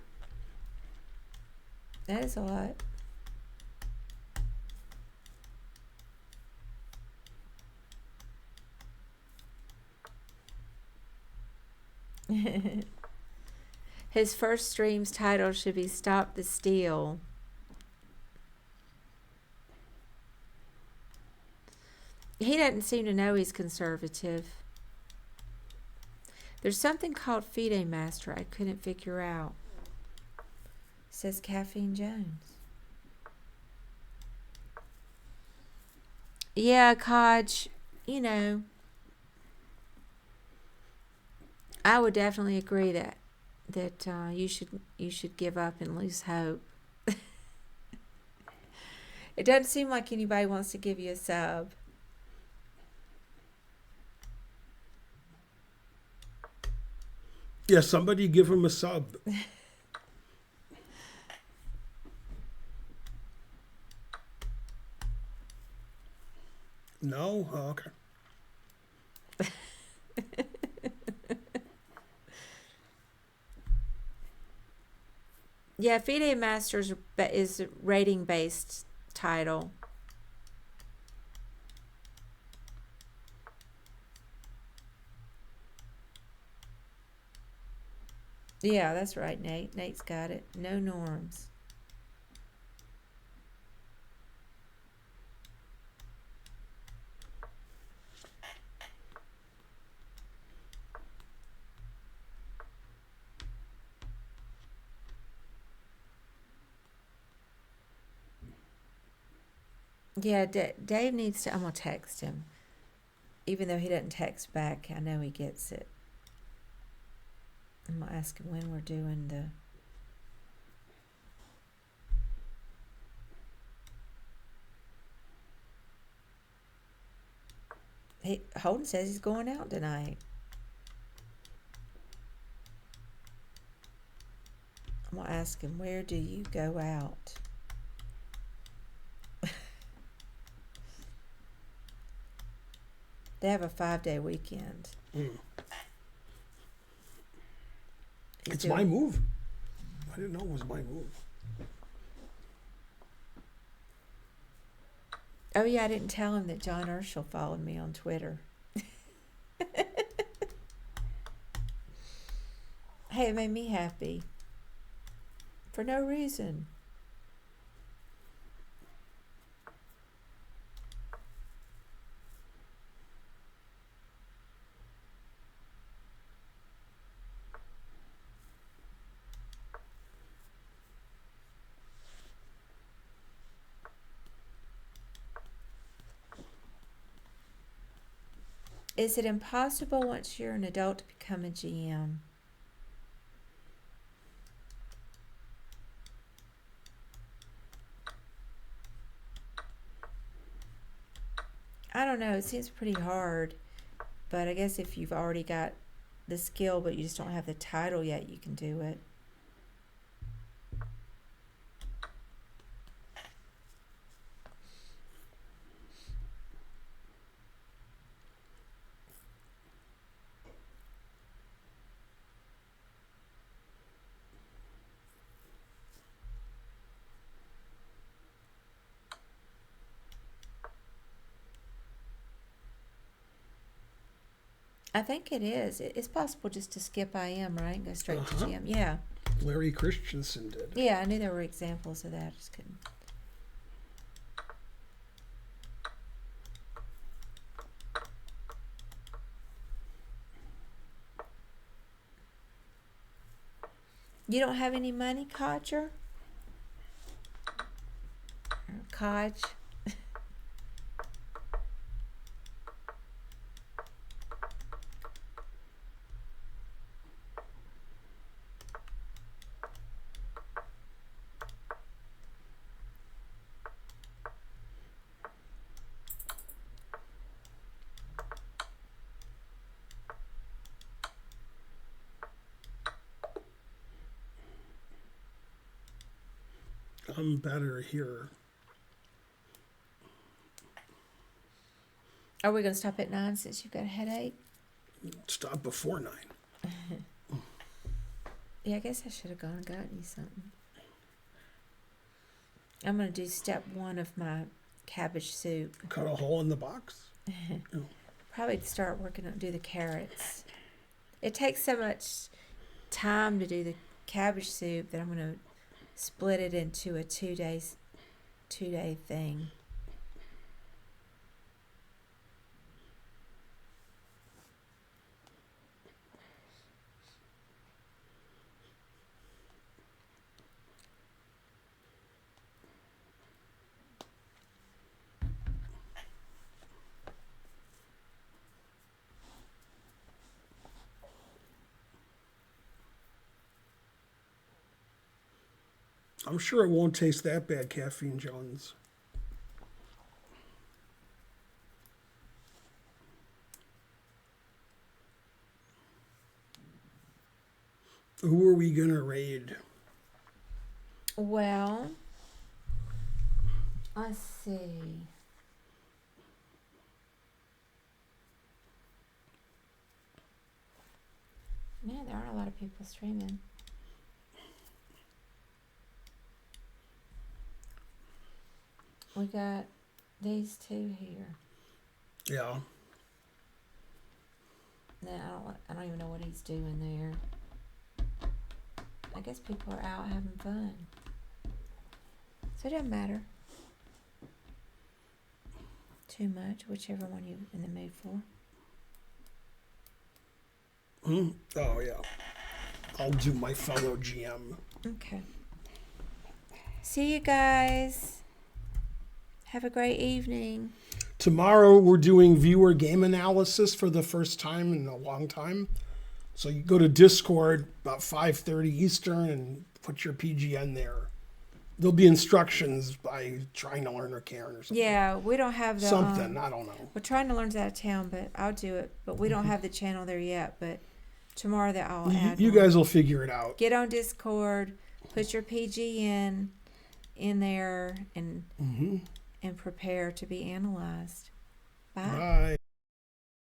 That is a lot. His first stream's title should be Stop the Steal. He doesn't seem to know he's conservative. There's something called FIDE Master I couldn't figure out. Says Caffeine Jones. Yeah, Kodge, you know, I would definitely agree that you should give up and lose hope. It doesn't seem like anybody wants to give you a sub. Yeah, somebody give him a sub. No? Oh, okay. Yeah, FIDE Masters is a rating-based title. Yeah, that's right, Nate. Nate's got it. No norms. Yeah, Dave needs to. I'm gonna text him, even though he doesn't text back. I know he gets it. I'm gonna ask him when we're doing the. Holden says he's going out tonight. I'm gonna ask him, where do you go out? They have a 5-day weekend. It's my move. I didn't know it was my move. Oh, yeah, I didn't tell him that John Urschel followed me on Twitter. Hey, it made me happy. For no reason. Is it impossible once you're an adult to become a GM? I don't know. It seems pretty hard. But I guess if you've already got the skill but you just don't have the title yet, you can do it. I think it is. It's possible just to skip IM, right? And go straight to GM. Yeah. Larry Christensen did. Yeah, I knew there were examples of that. I just couldn't. You don't have any money, Codger? Or Codge? I'm better here. Are we going to stop at 9 since you've got a headache? Stop before 9. Yeah, I guess I should have gone and gotten you something. I'm going to do step 1 of my cabbage soup. Cut a hole in the box? Oh. Probably start working on do the carrots. It takes so much time to do the cabbage soup that I'm going to split it into a 2-day thing. I'm sure it won't taste that bad, Caffeine Jones. Who are we going to raid? Well, let's see. Man, there aren't a lot of people streaming. We got these two here. Yeah. No, I don't even know what he's doing there. I guess people are out having fun. So it doesn't matter too much, whichever one you're in the mood for. Oh, yeah. I'll do my fellow GM. Okay. See you guys. Have a great evening. Tomorrow we're doing viewer game analysis for the first time in a long time. So you go to Discord about 5:30 Eastern and put your PGN there. There'll be instructions by trying to learn or Karen or something. Yeah, we don't have the Something, I don't know. We're trying to learn out of town, but I'll do it. But we don't have the channel there yet. But tomorrow that I'll add. You guys will figure it out. Get on Discord, put your PGN in there, and prepare to be analyzed. Bye. Bye.